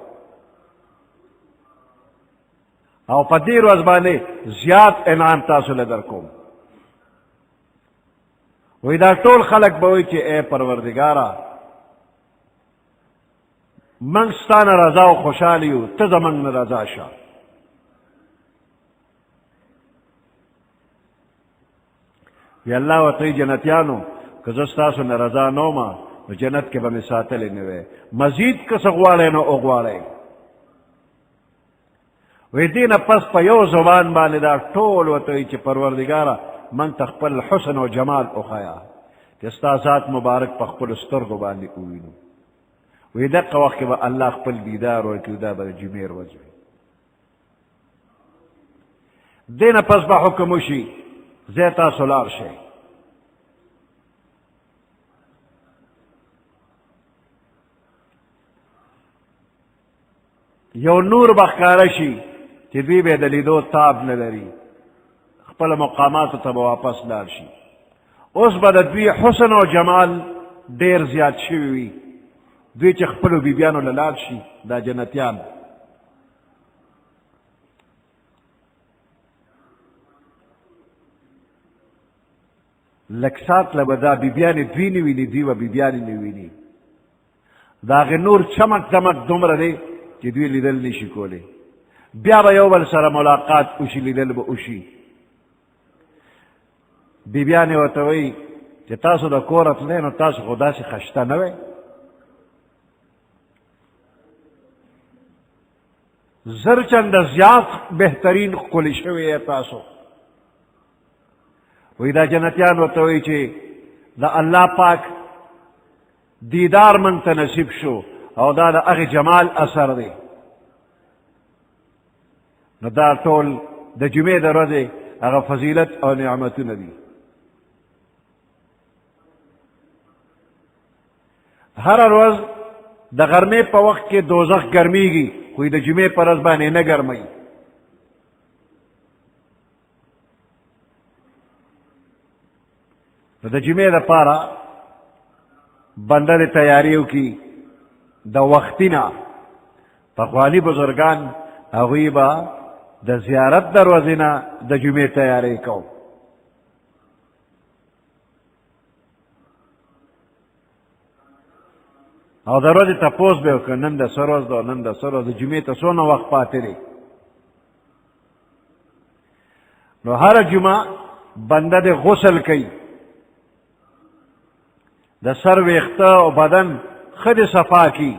او په دې ورځ باندې زیات انعام تاسو له در کوم وی دا ټول خلک به وایي چې ای پروردګاره موږ ستا نه رضا او خوشحال یو ته زموږ نه رضا شه وی الله ورته وایي جنتیانو که زه ستاسو نه رضا نه ومه نو جنت کې به مې ساتلی نه وی مزید که څه غواړئ نو وغواړئ وی دین پس په یو زبان باندې دا ټول ورته چې پروردګاره من ته خپل حسن او جمال وښیه چې ستا ذات مبارک په خپلو سترګو باندې ووینو. وی دقه وخت کې به الله خپل دیدار ورکړي، دا به د جمعې ورځ وي. دې نه پس به حکم وشي ځای تاسو لاړ شئ. یو نور به ښکاره شي چې دوی به د لیدو تاب نه لري، خپل مقاماتو ته به واپس لاړ شي. اوس به د دوی حسن او جمال ډیر زیات شوي وي. دوی چې خپلو بیبیانو له لاړ شي، دا جنتیان لږ ساعت له به دا بیبیانې دوی نه ویني، دوی به بیبیانې نه ویني. د هغې نور چمک دمک دومره دی چې دوی لیدل نشي کولی. بیا به یو بل سره ملاقات وشي، لیدل به وشي. بیبیانې ورته وایي چې تاسو د کوره تلئ نو تاسو خو داسې خشته نه وئ، زر چنده زیات بهترین ښکلي شوي یې تاسو. وی دا جنتیان ورته وایي چې د الله پاک دیدار من ته نصیب شو او دا د هغې جمال اثر دی. نو دا ټول د جمعې د ورځې هغه فضیلت او نعمتونه دي. هره ورځ د غرمې په وخت کې دوزخ ګرمیږي، خو د جمعې په ورځ باندې نه ګرموي. نو د جمعې دپاره بنده د تیاري وکړي د وختي نه. پخواني بزرګان هغوی به د زیارت دروازې نه د جمعې تیاری کو. او د ورځې تپوس به یې وکړ نن د څه ورځ ده، نن د څه ورځ ده، جمعې ته څونه وخت پاتې دی. نو هره جمعه بنده د غسل کوي، د سر ویښته او بدن ښه د صفا کي،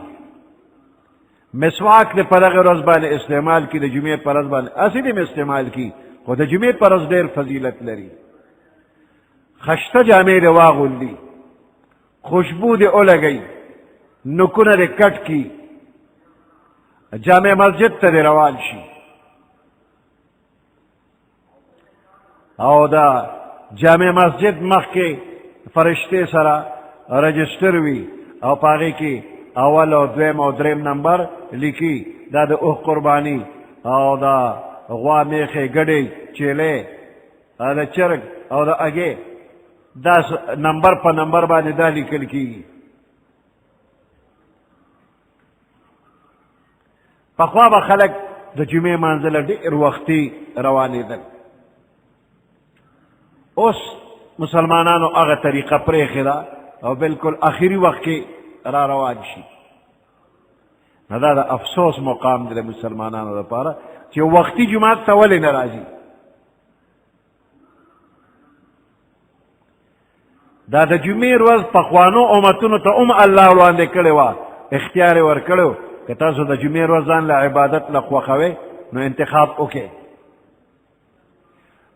مسواک د په دغه ورځ باندې استعمال کي، د جمعې په ورځ باندې هسې دې استعمال کي، خو د جمعې په ورځ ډېر فضیلت لري. خشته جامې دې واغوندي، خوشبو دې ولګئ، نکونه دې کټ کي، جامع مسجد ته دې روان شي او دا جامع مسجد مخکې فرشتې سره رجسټر وي او په هغې کې اول او دویم او دریم نمبر لیکي، دا د اوښ قرباني او دا غوا میخې ګډې چیلې د چرګ او د اګې دا نمبر په نمبر باندې دا لیکل کېږي. پخوا به خلک د جمعې منځله ډېر وختي روانېدل. اوس مسلمانانو هغه طریقه پرېښې ده او بالکل آخري وخت کې را روان شي. نو دا د افسوس مقام دی د مسلمانانو لپاره چې وختي جماعت ته ولې نه راځي. دا د جمعې ورځ پخوانو امتونو ته الله وړاندې کړې وه، اختیار یې ورکړی که تاسو د جمعې ورځ ځان له عبادت له خوښوئ نو انتخاب وکړئ.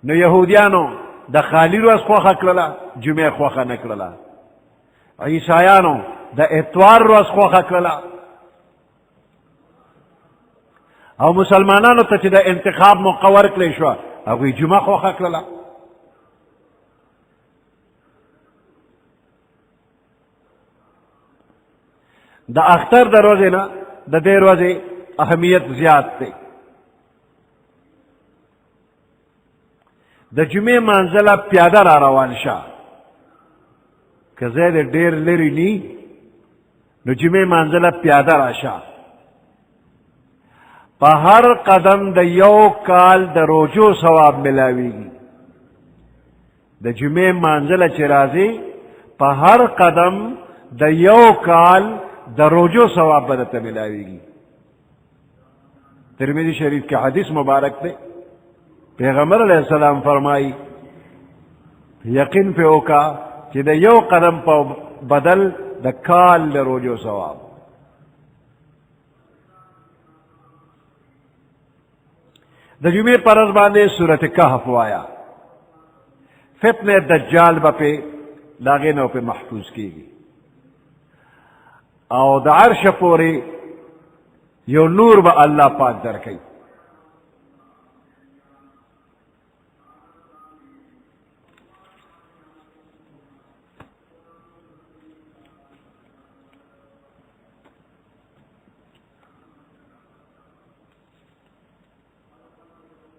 نو یهودیانو د خالي ورځ خوښه کړله، جمعې خوښه نه کړله. عیسایانو د اتوار ورځ خوښه کړله او مسلمانانو ته چې د انتخاب موقع ورکړی شوه هغوی جمعه خوښه کړله. د اختر د ورځې نه د دې ورځې اهمیت زیات دی. د جمعې منځله پیاده را روان شه، که ځای دې ډېر لرې نی نو جمعې منځله پیاده راشه. په هر قدم د یو کال د روجو ثواب ملاویږي. د جمعې منځله چې راځي په هر قدم د یو کال د روجو ثواب به درته ملاویږي. ترمذی شریف کې حدیث مبارک دی، پیغمبر علیہ السلام فرمائی یقین پہ اوکا چې د یو قدم په بدل د کال د روجو ثواب. د جمعې پرز باندې سورت کهف وایا، فتنه دجال به پې داغې نه پې محفوظ کیږي، او د عرش پورې یو نور به الله پاک درکوي.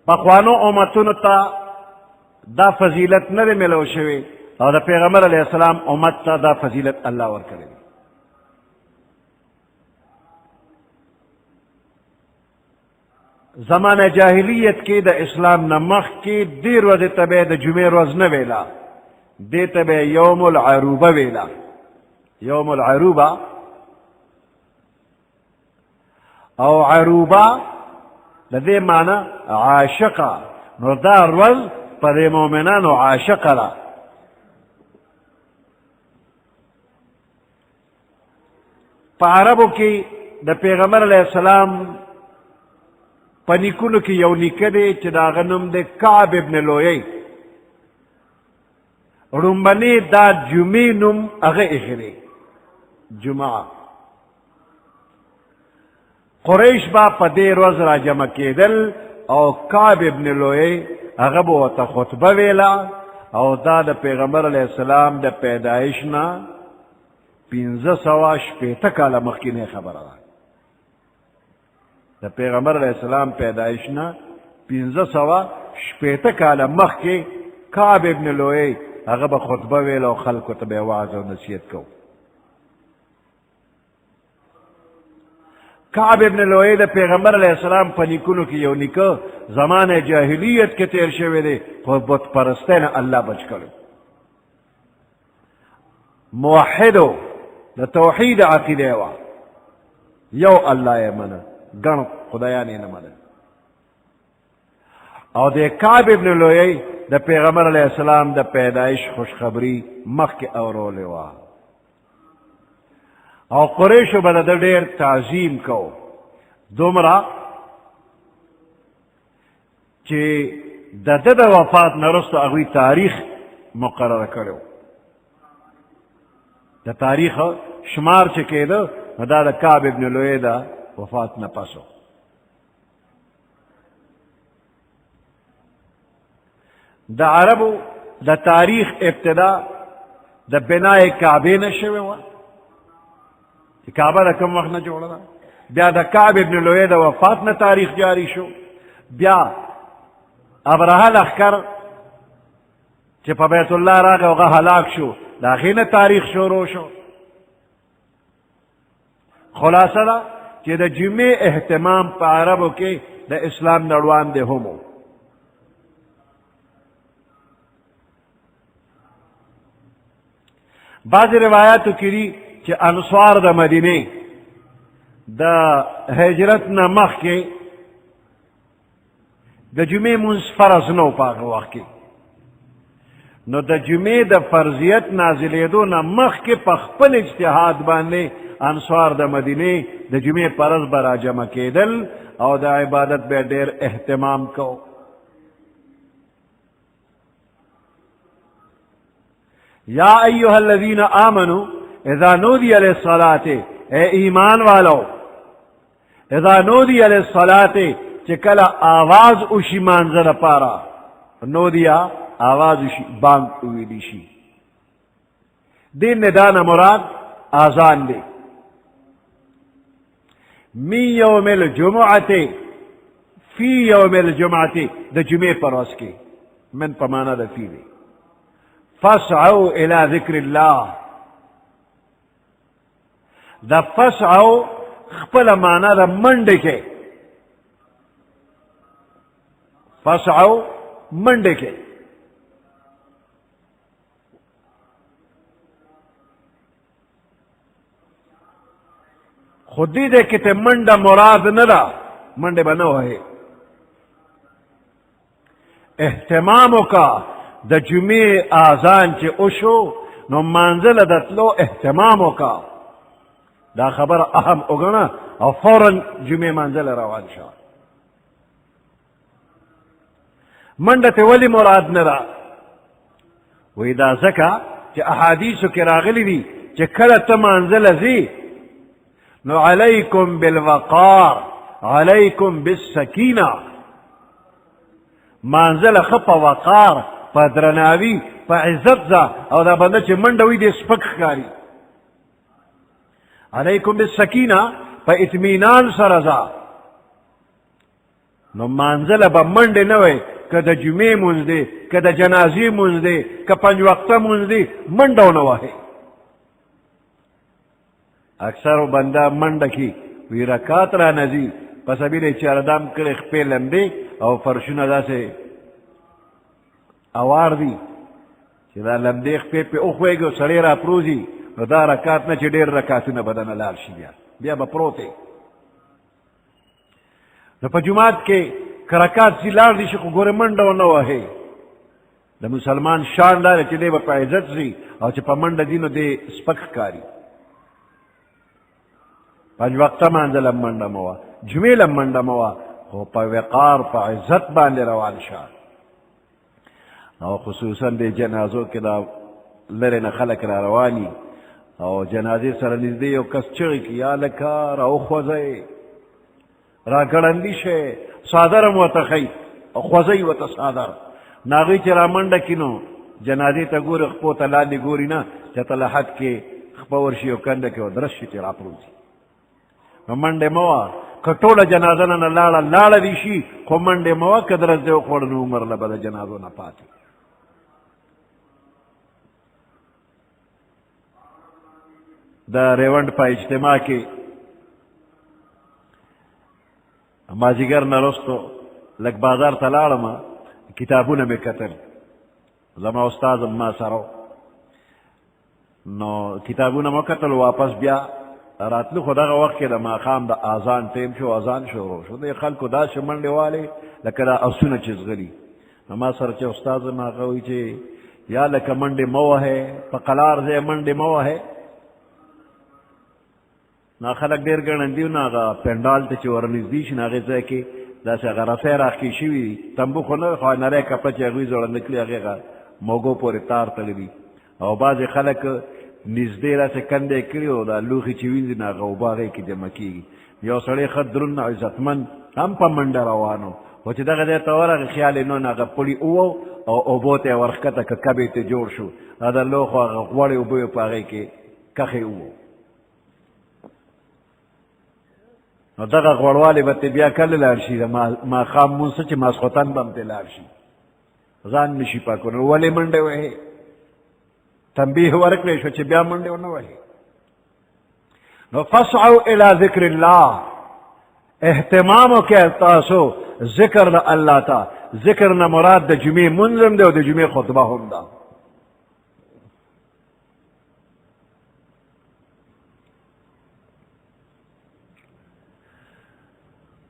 پخوانو امتونو ته دا فضیلت نه دی ملو شوی، او د پیغمبر علیه السلام امت ته دا فضیلت الله ورکړی دی. زمانه جاهلیت کې د اسلام نه مخکې دې ورځې ته به د جمعې ورځ نه ویله، دې ته به یوم العروبه ویله. یوم العروبه او عروبه د دې معنی عاشقه، نو دا ورځ په دې مؤمنانو عاشقه ده. په عربو کې د پیغمبر علیه السلام په نیکونو کې یو نیکه دی چې د هغه نوم دی کعب ابن لویی. ړومبنې دا جمعې نوم هغه ایښی دی، جمعه. قریش با په دې ورځ را جمع کېدل او کعب ابن لویی هغه به ورته خطبه ویله، او دا د پیغمبر علیه السلام د پیدایش نه 1560 کاله مخکینۍ خبره ده. د پیغمبر علیه السلام پیدایش نه 1560 کاله مخکې کعب ابن لویی هغه به خطبه ویله او خلکو ته به یې وعظ او نصیحت کو. کعب ابن لویی د پیغمبر علیه السلام په نیکونو کې یو نیکه، زمانه جاهلیت کې تیر شوی دی، خو بت پرستی نه الله بچ کړو. موحدو د توحید عقیده وه، یو الله یې منه، ګڼ خدایان یې نه منل. او د کعب ابن لویی د پیغمبر علیه السلام د پیدایش خوشخبری مخکې اورولې وه، او قریشو به د ډېر تعظیم کو، دومره چې د ده د وفات نه وروسته هغوی تاریخ مقرره کړی و. د تاریخ شمار چې کېده نو دا د کعب ابن لویی د وفات نه پس و. د عربو د تاریخ ابتدا د بنای کعبې نه شوې وه، چې کعبه د کوم وخت نه جوړه ده. بیا د کعب ابن لویی د وفات نه تاریخ جاری شو، بیا ابرهه لښکر چې په بیت الله راغی هغه هلاک شو، د هغې نه تاریخ شروع شو. خلاصه ده چې د جمعې اهتمام په عربو کې د اسلام نه وړاندې هم و. بعضې روایاتو کې دي چې انصار د مدینې د هجرت نه مخکې د جمعې مونځ فرض نه و په هغه وخت کې، نو د جمعې د فرضیت نازلېدو نه مخکې په خپل اجتهاد باندې انصار د مدینې د جمعې په ورځ به راجمع کېدل او د عبادت به ډېر اهتمام کو. یا ایها الذین آمنوا اذا نودی للصلاة، اے ایمان والو، اذا نودی للصلاة چې کله آواز وشي مانځه لپاره، نودیا آواز وشي بانګ وویلی شي، دې ندا نه مراد اذان دی. من یوم الجمعة، فی یوم الجمعة د جمعې پر ورځ کې، من په معنا د فی دی. فاسعوا الى ذکر الله، د فسعوا خپل معنا د منډه کې، فسعوا منډه کې. خودی دې کې ته منډه مراد نه ده، منډه به نه وایي. اهتمام وکړه د جمعې اذان چې وشو نو مانځله د تلو اهتمام وکړه، دا خبر اهم وګڼه او فوراً جمعې مانځله روان شه. منډه ته ولې مراد نه ده؟ وی دا ځکه چې احادیثو کې راغلي دي چې کله ته مانځله ځې نو علیکم بالوقار علیکم بالسکینه، مانځله ښه په وقار، په درناوي، په عزت ځه، او دا بنده چې منډه وي دې سپک ښکاري. علیکم بالسکینه، په اطمینان سره ځه. نو مانځله به منډې نه وی، که د جمعې مونځ دی، که د جنازې مونځ دی، که 5 وقته مونځ دی، منډه ونه وهئ. اکثر بنده منډه کې وی رکات را نځي، په سبیل چاردام کړی خپې لمبې او فرشونه داسې اوار دي چې دا لمدې خپې پې وښویږي او سړی را پروزي، نو دا رکات نه چې ډېر رکاتونه به دنه لاړ شي، بیا به پروت دی. نو په جومات کې که رکات ځي لاړ دي شي، خو ګورې منډه ونه وهئ. د مسلمان شان دا دی چې دی به په عزت ځي، او چې په منډه ځي نو دی سپک ښکاري. 5 وقته مانځله منډه مه وه، جمعې له منډه مه وه، خو په وقار په عزت باندې روان شه. او خصوصا د جنازو کې دا لرې نه خلک را رواني او جنازې سره نږدې یو کس چغې کړي یا لکه راوخوځئ، را ګړندي شئ، څادر هم ورته ښئ او خوځئ ورته څادر. نو هغوی چې را منډه کړي نو جنازې ته ګوري، خپو ته لاندې ګوري نه، چې تلحد کې خپه ورشي او کنده کې ودرس شي چې را پروزي. نو منډې مه وه، که ټوله جنازه نه لاړه دي شي، خو منډې مه وه، که درس دې وخوړه نو عمر له به د جنازو نه پاتې. د ریونډ په اجتماع کې مازدیګر نه وروستو لږ بازار ته لاړم، کتابونه مې کتل، زما استاد هم ما سره نو کتابونه مو کتل. واپس بیا راتلو، خو دغه وخت کې د ماښام د اذان ټیم شو، اذان شروع شو، د خلکو داسې منډې والې لکه دا اسونه چې ځغلي. نو ما سره چې استاد یم هغه وایي چې یا لکه منډې مه وهئ، په قلار ځای منډې مه وهئ. نو خلک ډېر ګړندي نو هغه پنډال ته چې ورنږدې شي نو هغې ځای کې داسې هغه رسۍ راښکې شوي دي، تنبو خو نه خو نری کپړه چې هغوی ځوړنده کړي هغې هغه موږو پورې تار تړلی دي، او بعضې خلک نږدې داسې کندې کړي او دا لوښي چې وینځي نو هغه اوبه هغې کې جمع کېږي. یو سړی ښه دروند عزتمند هم په منډه روان و، خو چې دغه ځای ته ورغی خیال یې نو نو هغه پړي ووو او اوبو ته یې ورښکته که کب یې ته جوړ شو، دا د لوښو هغه غوړې اوبه یې په هغې کې کښې ووو. نو دغه غوړوالی به ته بیا کله لاړ شي، د ماښام مونځ څه چې ماسخوتن به هم ته لاړ شي، ځان نه شي پاکولی. ولې منډې وهې؟ تنبیه ورکړی شو چې بیا منډې ونه وهې. نو فسعوا الی ذکر الله، اهتمام وکړئ تاسو ذکر د الله ته. ذکر نه مراد د جمعې مونځ هم دی او د جمعې خطبه هم ده.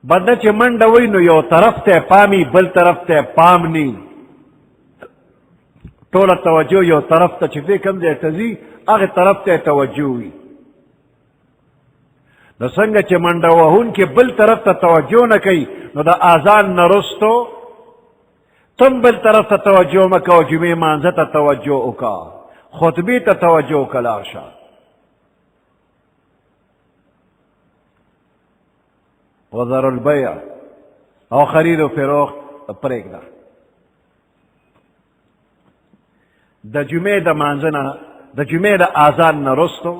بنده چې منډه وی نو یو طرف ته پامي، بل طرف ته پام نی، ټوله توجه یو طرف ته چې دی کوم ځای ته ځي هغې طرف ته توجه وي. نو څنګه چې منډه وهونکي بل طرف ته توجه نه کوي، نو د اذان نه وروستو تم بل طرف ته توجه مه کوه، جمعې مانځه ته توجه وکړه، خطبې ته توجه وکړه، لاړ شه. وذر البیع، او خرید و فروخت پرېږده. د جمعې د مانځه نه، د جمعې د اذان نه وروستو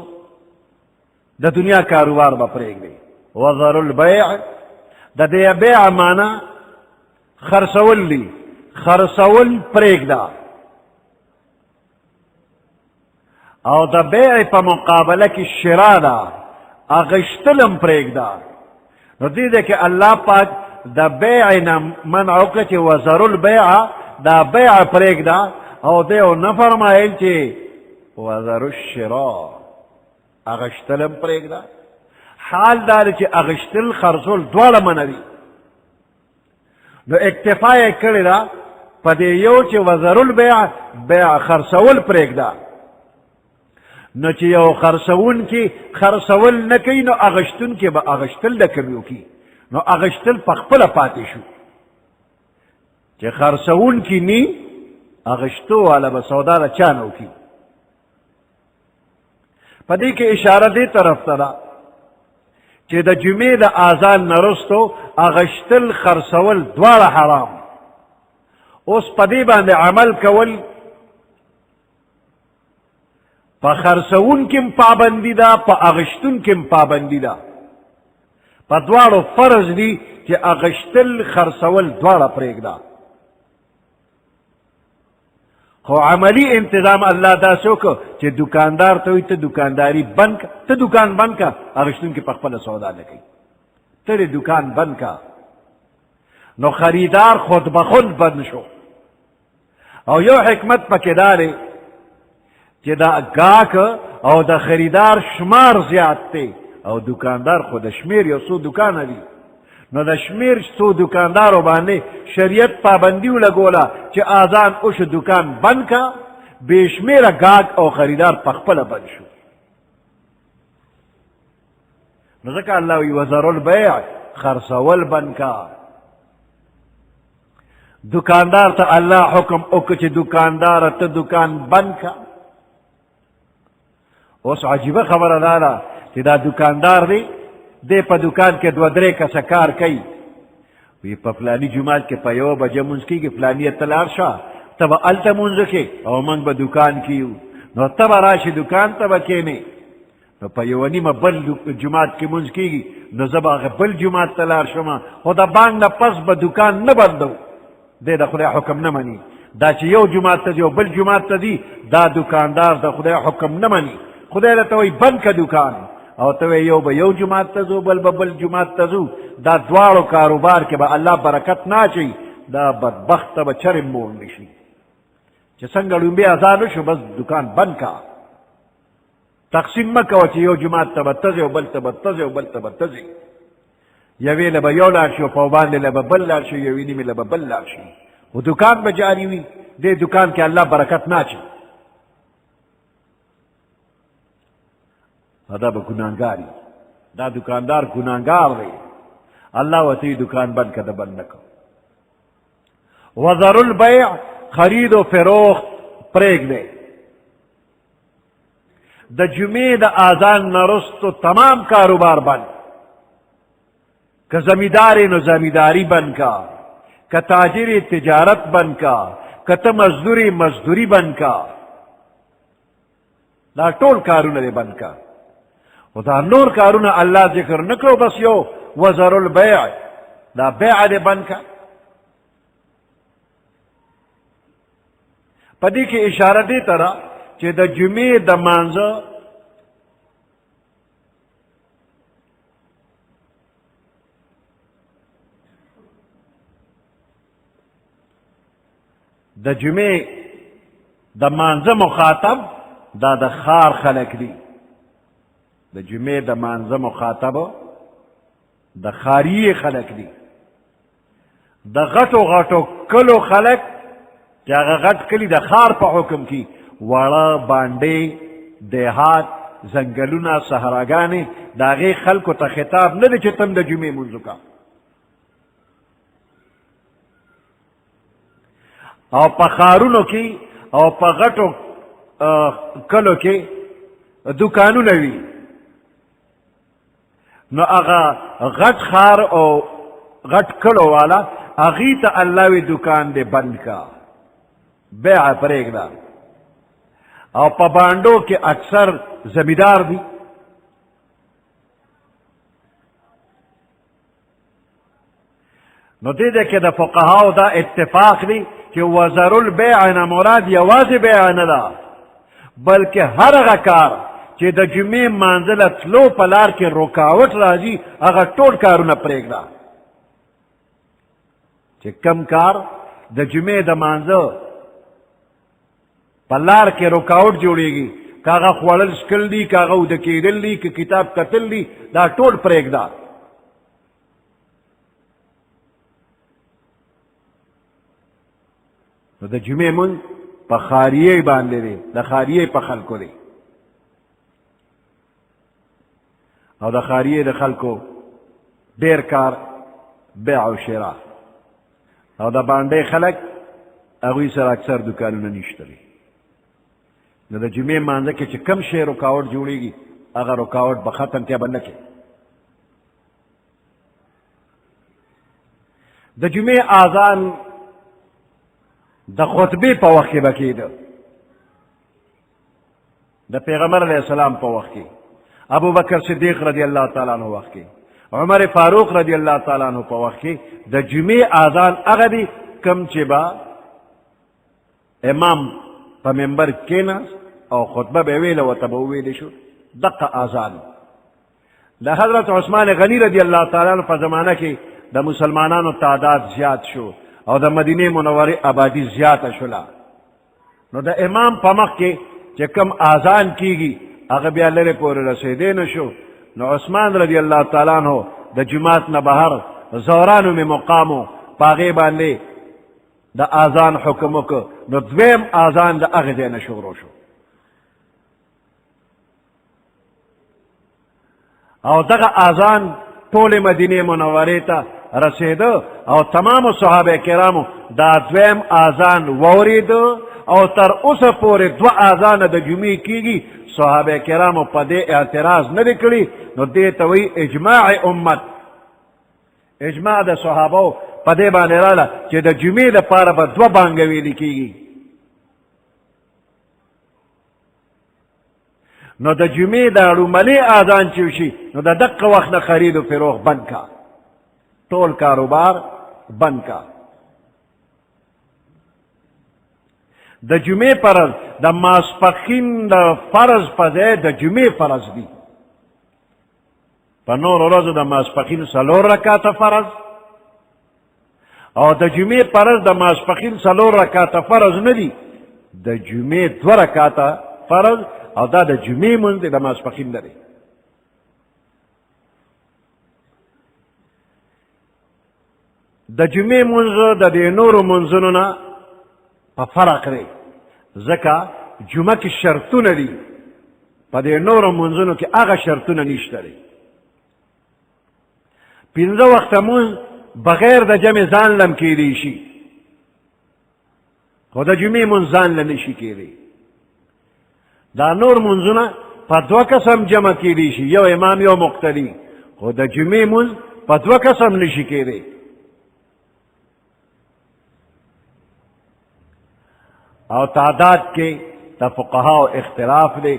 د دنیا کاروبار به پرېږدي. وذر البیع، د دې بیع معنا خرڅول دي، خرڅول پرېږده، او د بیع په مقابله کې شرا ده، اغشتل هم پرېږده. نو دې ده کې الله پاک د بیع نه منع وکړه چې وذر البیع، دا بیع پرېږده، او دی او نه فرمایل چې وذر الشرا، اغشتل هم پرېږده. حال دا دی چې اغشتل خرڅول دواړه منع دي. نو اکتفا یې کړې ده په دې یو چې وذر البیع، بیع خرڅول پرېږده. نو چې یو خرڅونکي خرڅول نه کوي نو اغشتونکي به اغشتل د کمی وکړي، نو اغشتل په خپله پاتې شو چې خرڅون کی نی اغشتو والا به سودا را چانو کی. پدې کې اشاره دې طرف ته ده چې د جمعې د اذان نه رستو اغشتل خرڅول دواړه حرام. اوس پدې باندې عمل کول په خرڅون کې پابندي ده، په اغشتون کې پابندي ده. په دواړو فرض دي چې اغشتل خرڅول دواړه پرېږده. خو عملی انتظام الله داسې وکړو چې دکاندار ته وایي ته دکانداري بند که، ته دکان بند که، اغشتونکي په خپله سودا نه کوي. ته دې دکان بند که. نو خریدار خود بخود بند شو. او یو حکمت پکې دا دی چې دا گاهک او د خریدار شمار زیات دی او دکاندار خو د شمیر یو څو دکانه دي. نو د شمیر څو دکاندارو باندې شریعت پابندي ولګوله چې اذان اوشو دکان بند کا، بې شمیره گاهک او خریدار په خپله بند شو. نو ځکه الله وایي وذروا البیع، خرڅول بند کا. دکاندار ته الله حکم وکړه چې دکاندار ته دکان بند کا. اوس عجیبه خبره دا ده چې دا دکاندار دی دی په دکان کې دوه درې کسه کار کوي. وی په فلاني جومات کې په یوه بجه مونځ کېږي، فلاني ته لاړ شه، ته به هلته مونځ کې او موږ به دکان کې یو. نو ته به راشې دکان ته به کښېنې، نو په یوه نیمه بل جومات کې مونځ کېږي، نو زه به هغه بل جومات ته لاړ شم. خو د بانګ نه پس به دکان نه بندو. دی د خدای حکم نه مني. دا چې یو جومات ته ځي او بل جومات ته ځي، دا دکاندار د خدای حکم نه مني. خدای راته وایي بند که دکان، او ته یو به یو جماعت ته ځو، بل به بل جماعت ته ځو. دا دواړو کاروبار کې به الله برکت نه اچوي. دا بدبخت ته به چرې موړ نه شي چې څنګه لومبې اذان وشو بس دکان بند کا. تقسیم مه کوه چې یو جماعت ته به ته ځې او بل ته به ته ځې او بل ته به ته ځې. یوې له به یو لاړ شي او په باندې له به بل لاړ شي، یوې نیمې له به بل لاړ شي، خو دکان به جاري وي. دې دکان کې الله برکت نه اچوي. دا به ګناهګاري. دا دکاندار ګناهګار دی. الله ورته دکان بند که، د بند نه کړه. وذروا البیع، خرید و فروخت پرېږدئ. د جمعې د اذان نه رستو تمام کاروبار بند. که زمیندار نو زمینداری بند کا، که تاجر تجارت بند کا، که ته مزدوری مزدوری بند کا. دا ټول کارونه دې بند کا. و دا نور کارونه الله ذکر نکړو، بس یو وذروا البیع، دا بیع دې بند کا. په دې کې اشاره دې ته ده چې د جمعې د مانځه د جمعې د مانځه مخاطب دا د ښار خلک دي. د جمعې د مانځه مخاطب د ښاریې خلک دي. د غټو غټو کلو خلک چې هغه غټ کلي د ښار په حکم کې، واړه بانډې، دیهات، ځنګلونه، صحراګانې، د هغې خلکو ته خطاب نه دی چې تم د جمعې مونځ وکړه. او په ښارونو کې او په غټو کلو کې دکانونه وي، نو هغه غټ ښار او غټ کلو والا هغې ته الله وی دکان دې بند کا، بیع پرېږده. او په بانډو کې اکثر زمیندار دي. نو دې کې د فقهاو دا اتفاق دی چې وذروا البیع نه مراد یوازې بیع نه ده، بلکې هر هغه کار چې د جمعې مانځله تلو په لار کې رکاوټ راځي، هغه ټول کارونه پرېږده. چې کم کار د جمعې د مانځه په لار کې رکاوټ جوړېږي، که هغه خوړل څکل دي، که هغه اوده کېدل دي، که کتاب کتل دي، دا ټول پرېږده. نو د جمعې مونځ په ښاریې باندې دی، د ښاریې په خلکو دی. او د ښاریې د خلکو ډېر کار بیع او شراء. او دا باندې خلک هغوی سره اکثر دکانونه نشته دي. نو د جمعې مانځه کې چې کم شی رکاوټ جوړېږي هغه رکاوټ به ختم کیا به نه کې. د جمعې اذان د خطبې په وخت کې به کېده، د پیغمبر علیه السلام په وخت کې، ابو بکر صدیق رضی الله تعالی عنہ وخت کې، عمر فاروق رضی الله تعالی عنہ په وخت کې د جمعې اذان هغه دی کم چې به امام په منبر کېناست او خطبه به ویله ورته به وویلی شو دقه اذان. د حضرت عثمان غنی رضی الله تعالی عنہ په زمانه کې د مسلمانانو تعداد زیات شو او د مدینه منورې آبادی زیاته شوله، نو د امام په مخ کې چې کم اذان کیږي هغه بیا لرې پورې رسېدی نه شو. نو عثمان رضی الله تعالی عنہ د جماعت نه بهر زورانو مې مقامو په هغې باندې د اذان حکم وکړ. نو دویم اذان د هغې ځای نه شروع شو او دغه اذان ټولې مدینې منورې ته رسېده او تمامو صحابه کرامو دا دویم اذان واورېده او تر اوسه پورې دوه اذانه د جمعې کېږي. صحابه کرامو په دې اعتراض نه دی کړي، نو دې ته وایي اجماع امت. اجماع د صحابو په دې باندې راله چې د جمعې لپاره به دوه بانګه ویلې کېږي. نو د جمعې د لومړني اذان چې وشي نو د دقه وخت نه خرید و فروغ بند کا، ټول کاروبار بند کا. د جمعې فرض د ماسپښین د فرض په ځای د جمعې فرض دی. په نورو ورځو د ماسپښین 4 رکعاته فرض او د جمعې فرض د ماسپښین 4 رکعاته فرض نه دی، د جمعې 2 رکعاته فرض او دا د جمعې مونځ د ماسپښین نه دی. د جمعې مونځ د دې نورو مونځونو نه په فرق دی، ځکه جمعه کې شرطونه دي، په دې نورو مونځونو کې هغه شرطونه نشته دي. 5 وخته مونځ بغیر د جمع ځان لم کېدی شي، خو د جمعې مونځ ځان له نشي کېدی. دا نور مونځونه په 2 قسم جمع کېدی شي، یو امام یو مقتدي، خو د جمعې مونځ په 2 قسم نشي کېدی. او تعداد کې د فقهاو اختلاف دی،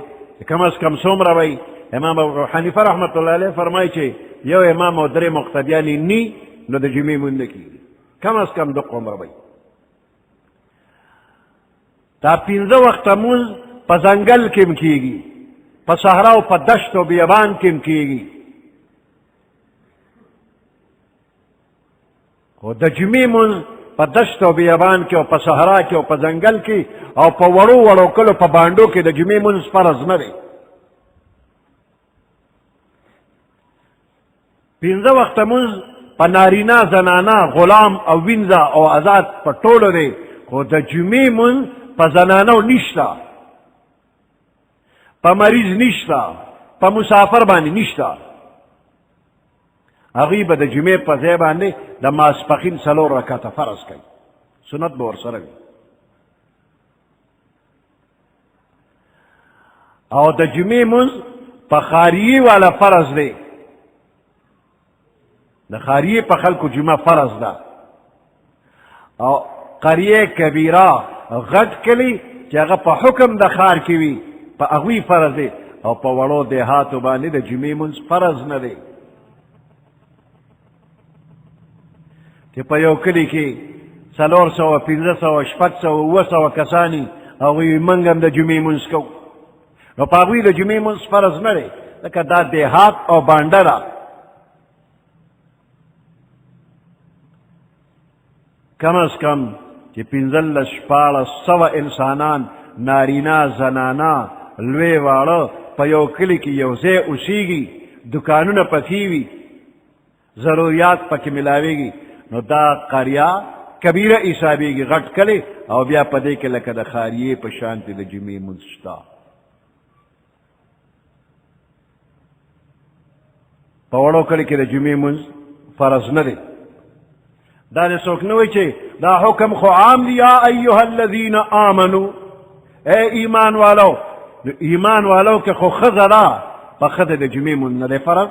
کم از کم څومره وایي. امام ابو حنیفه رحمت الله علیه فرمایي چې یو امام او 3 مقتدیان نی نو د جمعې مونځ نه کېږي، کم از کم دغه عمر وایي. دا 5 وخته مونځ په ځنګل کې هم کېږي، په صحرا او په دشت او بیابان کې هم کېږي، خو د جمعې مونځ په دشت او بیابان کې او په صحرا کې او په ځنګل کې او په وړو وړو کلو په بانډو کې د جمعې مونځ فرض نه دی. 5 وخته مونځ په نارینه زنانه غلام او وینځه او آزاد په ټولو دی، خو د جمعې مونځ په زنانو نشته، په مریض نشته، په مسافر باندې نشته. هغوی به د جمعې په ځای باندې د ماسپښین 4 رکعاته فرض کوي، سنت به ورسره وي. او د جمعې مونځ په خاریې والا فرض دی، د خاریې په خلکو جمعه فرض ده. او قریه کبیره غټ کلی چې هغه په حکم د ښار کې وي په هغوی فرض دی، او په وړو دیهاتو باندې د جمعې مونځ فرض نه دی. چې په یو کلي کې 400 500 600 700 کسانی هغوی موږ هم د جمعې مونځ کوو، نو په هغوی د جمعې مونځ فرض نه دی، ځکه دا دیهات او بانډه ده. کم از کم چې 1500 انسانان نارینه زنانه لوی واړه په یو کلي کې یو ځای اوسېږي، دکانونه پکې وي، ضروریات پکې ملاویږي، نو دا قریه کبیره حسابېږي، غټ کلی. او بیا په دې کې لکه د خاریې په شانتې د جمعې مونځ شته. په وړو کلي کې د جمعې مونځ فرض نه دی. دا دې څوک نه وایي چې دا حکم خو عام دی یا ایها الذین آمنو اے ایمان والو. ایمان والو کې خو ښځه ده په ښځه د جمعې مونځ نه دی فرض.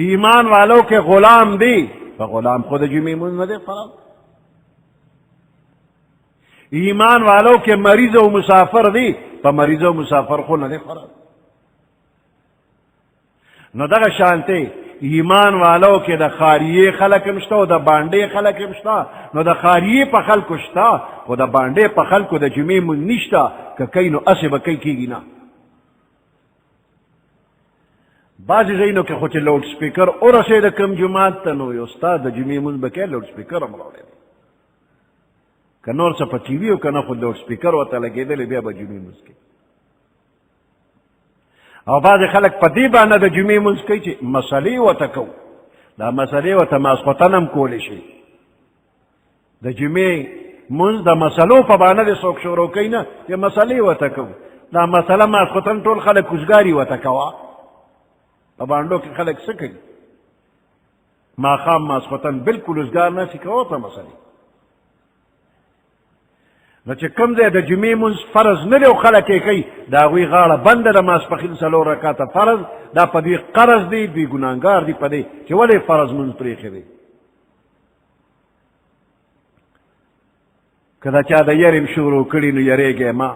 ایمان والو کې غلام دی په غلام خو د جمعې مونځ نه دی فرض. ایمان والو کې مریض او مسافر دی په مریض او مسافر خو نه دی فرض. نو دغه شانته ایمان والو کې د خاریه خلک هم شته او د باندې خلک هم شته. نو د خاریه په خلکو شته خو د باندې په خلکو د جمعې مونځ نشته. که کوي نو اسې به کوي کېږي نه. بعضې ځایونو کې خو چې لوډ سپیکر ورسېده کوم جومات ته نو یو استاد د جمعې مونځ به کوي لوډ سپیکر هم راوړی دی. که نور څه په ټي وي او که نه خو لوډ سپیکر ورته لګېدلی بیا به جمعې مونځ کوي. او بعضې خلک په دې باندې د جمعې مونځ کوي چې مسلې ورته کوو. دا مسلې ورته ماسخوتن هم کولی شي. د جمعې مونځ د مسلو په باندې دې څوک شروع کوي نه چې مسلې ورته کوو. دا مسله ماسخوتن ټول خلک کوزګاري ورته کوه. په باندو کې خلک څه کوي؟ ماښام ماسخوتن بالکل اوزګار نه شي کوه په مسلې. نو چې کوم ځای د جمعې مونځ فرض نه دی او خلک یې کوي د هغوی غاړه بنده د ماسپښین 4 رکعته فرض. دا په دوی قرض دی دوی ګناهګار دي په دې چې ولې فرض مونځ پرېښی دی. که د چا د یرې شروع کړي نو یریږئ مه.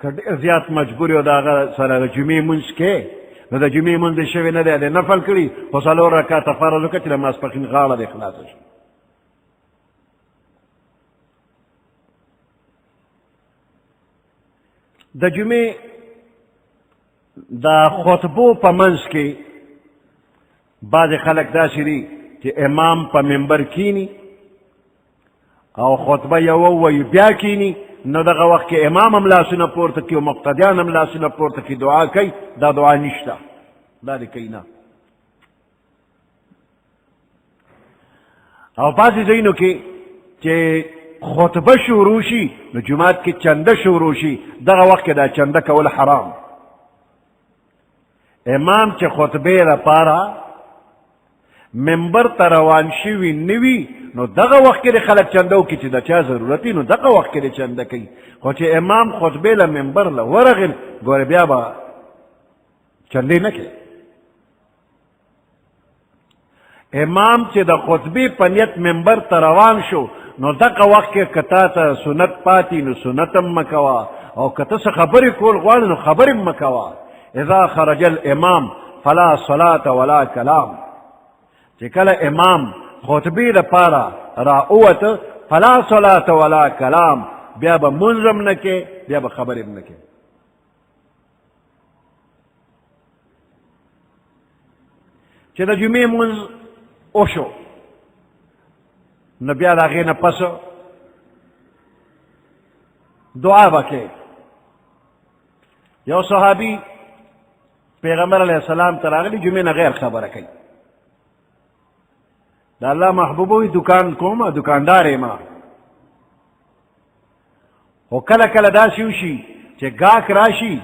که ډېر زیات مجبور یو د هغه سره د جمعې مونځ کې نو د جمعې مونځ دې شوی نه دی د نفل کړي خو 4 رکعته فرض وکړه چې د ماسپښین غاړه دې خلاصه شي. د جمعې د خطبو په منځ کې بعضې خلک داسې دي چې امام په منبر کینی او خطبه یو ووایي بیا کینی. نو دغه وخت کې امام هم لاسونه پورته کوي او مقتدیان هم لاسونه پورته کوي دعا کوي. دا دعا نشته. دا دې کوي نه. او بعضې ځایونو کې چې خطبه شروع شي نو جماعت کې چنده شروع شي دغه وخت کې دا چنده کول حرام. امام چې خطبې لپاره منبر ته روان شوي نه وي نو دغه وخت کې خلک چنده وکړي چې د چا ضرورت وي نو دغه وخت کې چنده کوي. خو چې امام خطبې له منبر له ورغل ګوره بیا به چندې نه کوي. امام چې د خطبې په نیت منبر ته روان شو نو دغه وخت کې که تا ته سنت پاتې نو سنت هم مه کوه او که ته څه خبرې کول غواړې نو خبرې هم مه کوه. اذا خرج الامام فلا صلاة ولا کلام. چې کله امام خطبې لپاره راووته فلا صلاة ولا کلام بیا به مونځ هم نه کې بیا به خبرې هم نه کې. چې د جمعې مونځ وشو نو بیا د هغې نه پس دعا به کوې. یو صحابي پیغمبر علیه السلام ته راغلی جمعې نه غیر خبره کوي. د الله محبوب وي دکان کومه دکاندار یم خو کله کله داسې وشي چې ګاهک راشي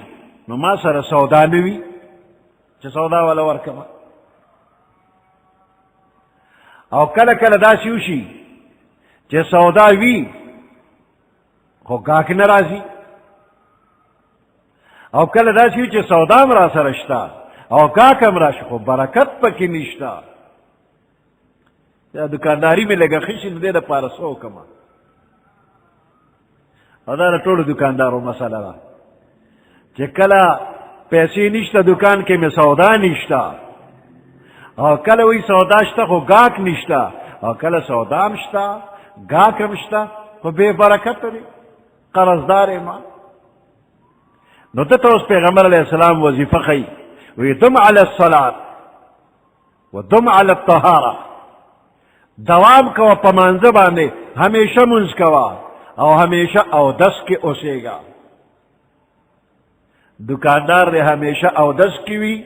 نو ما سره سودا نه وي چې سودا والا ورکړمه. او کله کله داسې وشي چې سودا وي خو ګاهک نه راځي. او کله داسې وي چې سودا هم را سره شته او ګاهک هم راشي خو برکت پکې نشته. دا دکانداري مې لږه ښه شي نو دې دپاره څه وکړمه. او دا د ټولو دکاندارو مسله ده چې کله پیسې نشته دکان کې مې سودا نشته او کله وایي سودا شته خو ګاهک نشته او کله سودا هم شته ګاهک هم شته خو بې برکته دی قرضدار یم. نو دته اوس پیغمبر علیه السلام وظیفه ښیي وایي دم علی الصلاة و دم علی الطهاره. دوام کوه په مانځه باندې همیشه مونځ کوه او همیشه اودس کې اوسېږه. دکاندار دی همیشه اودس کې وي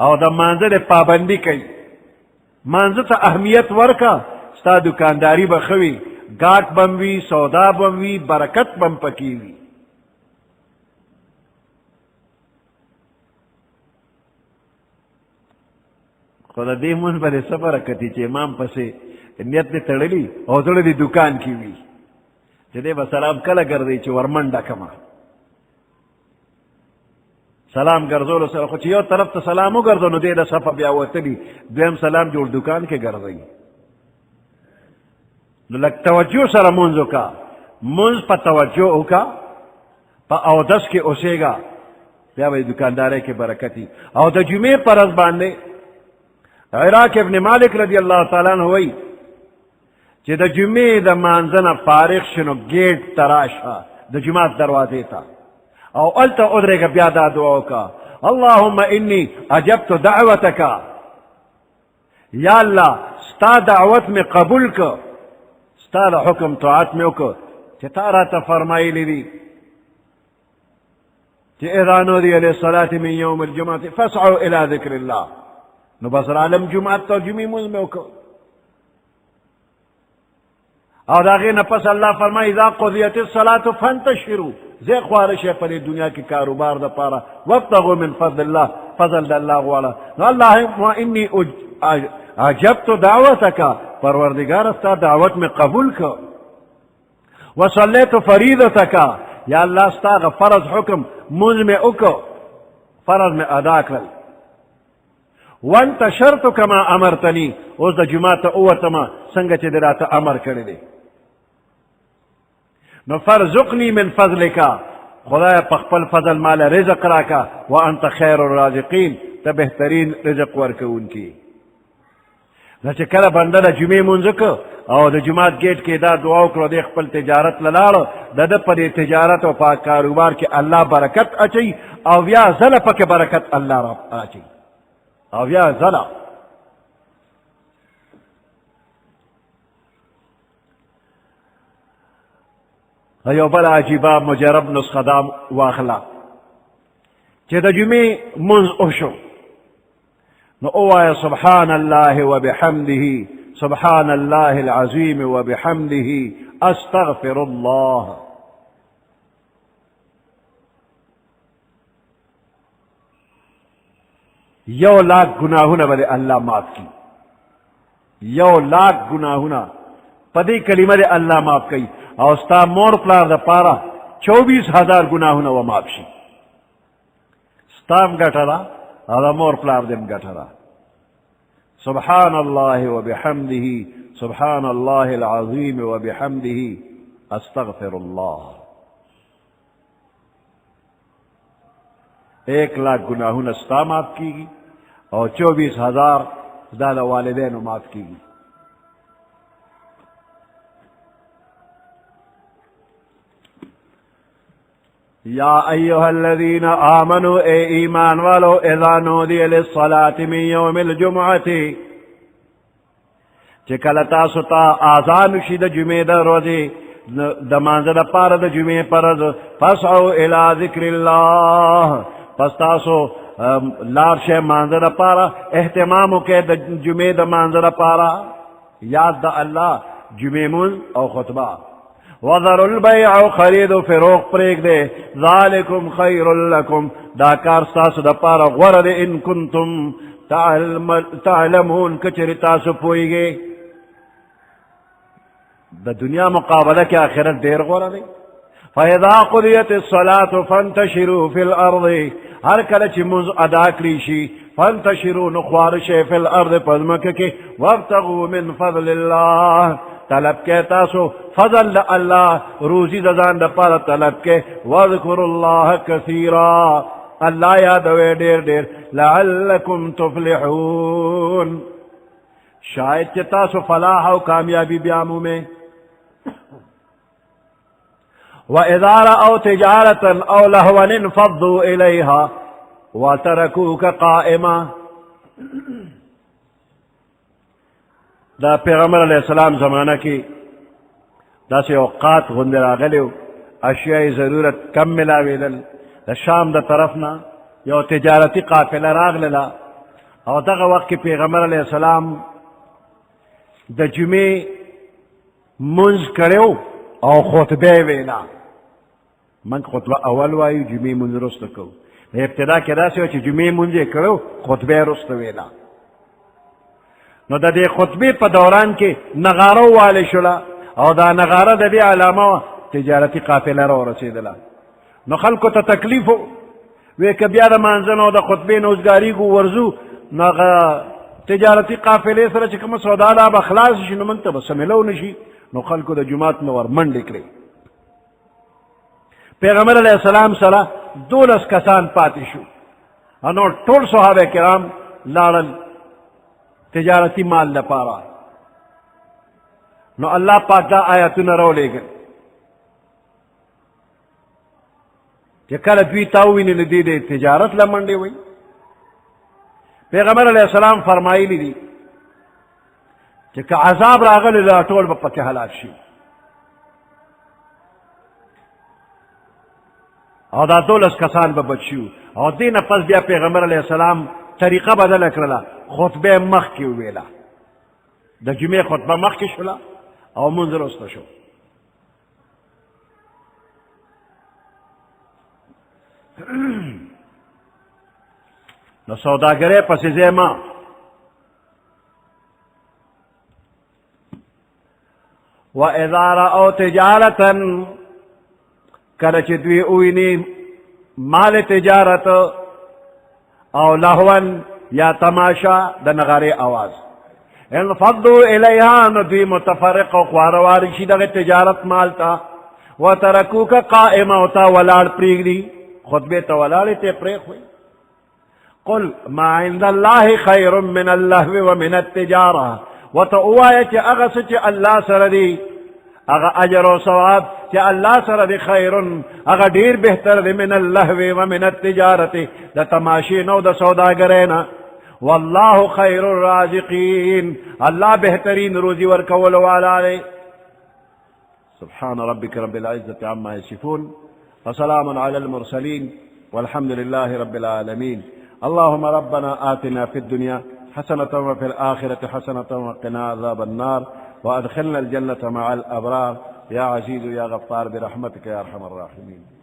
او د مانځه دی پابندي کوي. مانځه ته اهمیت ورکه ستا دکانداري به ښه وي ګاهک به هم وي سودا به هم وي برکت به هم پکې وي. خو د دې مونځ به د څه برکت چې امام پسې نیت دې تړلي او زړه دې دکان کې وي چې دی به سلام کله ګرځوي چې ورمنډه کړمه سلام ګرځولو سره خو چې یو طرف ته سلام وګرځو نو دی د صفه بیا وتلي دویم سلام جوړ دکان کې ګرځوي نو لږ توجه سره مونځ وکړه مونځ په توجه وکړه په اودس کې اوسېږه بیا به دکاندارۍ کې برکت او د جمعې په ورځ باندې عراق ابن مالک رضی الله تعالی عنہ وایي چې د جمعې د مانځه نه فارغ شي نو ګیټ ته راشه د جومات دروازې ته او هلته ودرېږه بیا دا دعا وکړه اللهم انی اجبت دعوتک یا الله ستا دعوت مې قبول که ستا د حکم طاعت مې وکړه چې تا راته فرمایلی دي چې اذا نودي للصلاة من یوم الجمعة فاسعوا الى ذکر الله نو بس رالم جمعات ته جمعې مونځ مې وکړه او دا غیر نه پس الله فرمایي اذا قضیت الصلاة فانتشروا زی خواره شي په دې دنیا کې کاروبار د پاره وابتغوا من فضل الله فضل د الله غواړه نو الله انی عجبت دعوتک پروردگار ستا دعوت میں قبول کر وصلیت فریضتک یا اللہ ستا فرض حکم مونځ میں اکو فرض میں ادا کړل وانتشرت کما امرتنی اوس د جماعت اوتما څنګه چې دی راته امر کړی دی نو فرزقنی من فضلک خدای په خپل فضل مال رزق راکا وانت خیر الرازقین ته بهترین رزق ورکوونکی نو چې کله بنده د جمعې مونځ وکړ او د جومات گیټ کې دا دعا وکړو دی خپل تجارت له لاړو د ده په دې تجارت او په کاروبار کې الله برکت اچوي او بیا ځله پکې برکت الله را اچوي او بیا ځله یو بل عجیبه مجرب نسخه دا واخله چې د جمعې مونځ وشو نو اوایا سبحان الله وبحمده سبحان الله العظیم وبحمده استغفر الله یو لاکھ گناہونه بده الله معاف کی یو لاکھ گناہونه پدې کلمه دې الله معاف کوي او ستا مور پلار د پاره 24,000 گناہونه و معاف شي ستام ګټه او د مور پلار دې ګټه سبحان الله وبحمده سبحان الله العظیم وبحمده استغفر الله 1 لاکھ گناہونه ستا معاف کیږي او 24,000 دا د والدینو معاف کیږي یا ایها الذین آمنوا اے ایمان والو اذا نودی للصلاة من یوم الجمعة چې کله تاسو ته اذان شي د جمعې د ورځې د مانځه د پاره د جمعې پر ورځ فاسعوا الی ذکر الله پس تاسو لار شئ مانځه د پاره اهتمام وکړئ د جمعې د مانځه د پاره یاد د الله جمعې مونځ او خطبه وذروا البيع خرید و فروغ پریک دے ذالکم خیر لکم دا کار ستاسو دا پارا غور دے ان کنتم تعلمون کچری تاسو پوئیگے دا دنیا مقابلہ کے آخرت دیر غور دے فَإِذَا قُضِيَتِ الصَّلَاةُ فَانْتَشِرُوا فِي الْأَرْضِ ہر کلچ منز ادا کلیشی فَانْتَشِرُوا نخوارش فِي الْأَرْضِ پزمکے وَابْتَغُوا مِنْ فَضْلِ اللَّهِ طلب کے تاسو فضل اللہ روزی دزان دا پارا طلب کے وذکر اللہ کثیرا اللہ یادوے دیر دیر لعلکم تفلحون شاید چی تاسو فلاح و کامیابی بیامو میں وَإِذَا رَأَوْا تِجَارَةً أَوْ لَهْوًا انفضوا إِلَيْهَا وَتَرَكُوكَ قَائِمًا دا پیغمبر علیہ السلام زمانہ کی دا سے اوقات غندر آگلیو اشیاء ضرورت کم ملاویدل دا شام دا طرفنا یو تجارتی قافلہ راغللا او دغه وقت کی پیغمبر علیہ السلام دا جمعے منز کریو او خطبه ویلا من خطبه اول وایو جمعے منز رست کو ابتدا کدا سے چی جمعے منز کرو خطبه رست ویلا نو د دې خطبې په دوران کې نغاره والی شوله او دا نغاره د دې علامه وه تجارتي قافله را ورسېدله. نو خلکو ته تکلیف و، وی که بیا د مانځه نه او د خطبې نه اوزګارېږو ورځو نو هغه تجارتي قافلې سره چې کومه سودا دا به خلاص شي نو موږ ته به سمیلو نه شي. نو خلکو د جومات نه ور منډې کړې. پیغمبر علیه السلام سره 12 کسان پاتې شو، نو ټول صحابه کرام لاړل تجارتي مال لپاره. نو الله پاک دا آیاتونه راولېږل چې کله دوی تا وویني نو دوی د تجارت له منډې وایي. پیغمبر علیه السلام فرمایلی دي چې که عذاب راغلی دا ټول به پکې هلاک شي. او دا 12 کسان به بچ شي. او دې نه پس بیا پیغمبر علیه السلام طریقه بدله کړله، خطبه مخکې وویله، د جمعې خطبه مخکې شوله او مونځ وروسته شو. نو سوداګرۍ پسې ځې ما وَإِذَا رَأَوْا تِجَارَةً کله چې دوی وویني مال تجارت او لهوا یا تماشا د نغارې اواز انفضوا الیها نو دوی متفرق او خواره شي دغه تجارت مال ته وترکوک قائما او تا ولاړ پرېږدي خطبې ته ولاړې ته پرېښوي. قل ما عند الله خیر من اللهو ومن التجاره ورته ووایه چې هغه څه چې الله سره دی هغه اجر او ثواب چې الله سره دی خیرن هغه ډیر بهتر دی من اللهو ومن التجارت د تماشې نو د سوداګرۍ نه. والله خیر الرازقین الله بهترین روزي ورکول والا دی. سبحان ربك رب العزة عما يصفون وسلام على المرسلين والحمد لله رب العالمين. اللهم ربنا آتنا في الدنيا حسنة وفي الآخرة حسنة وقنا عذاب النار وأدخلنا الجنة مع الأبرار يا عزيز يا غفار برحمتك يا أرحم الراحمين.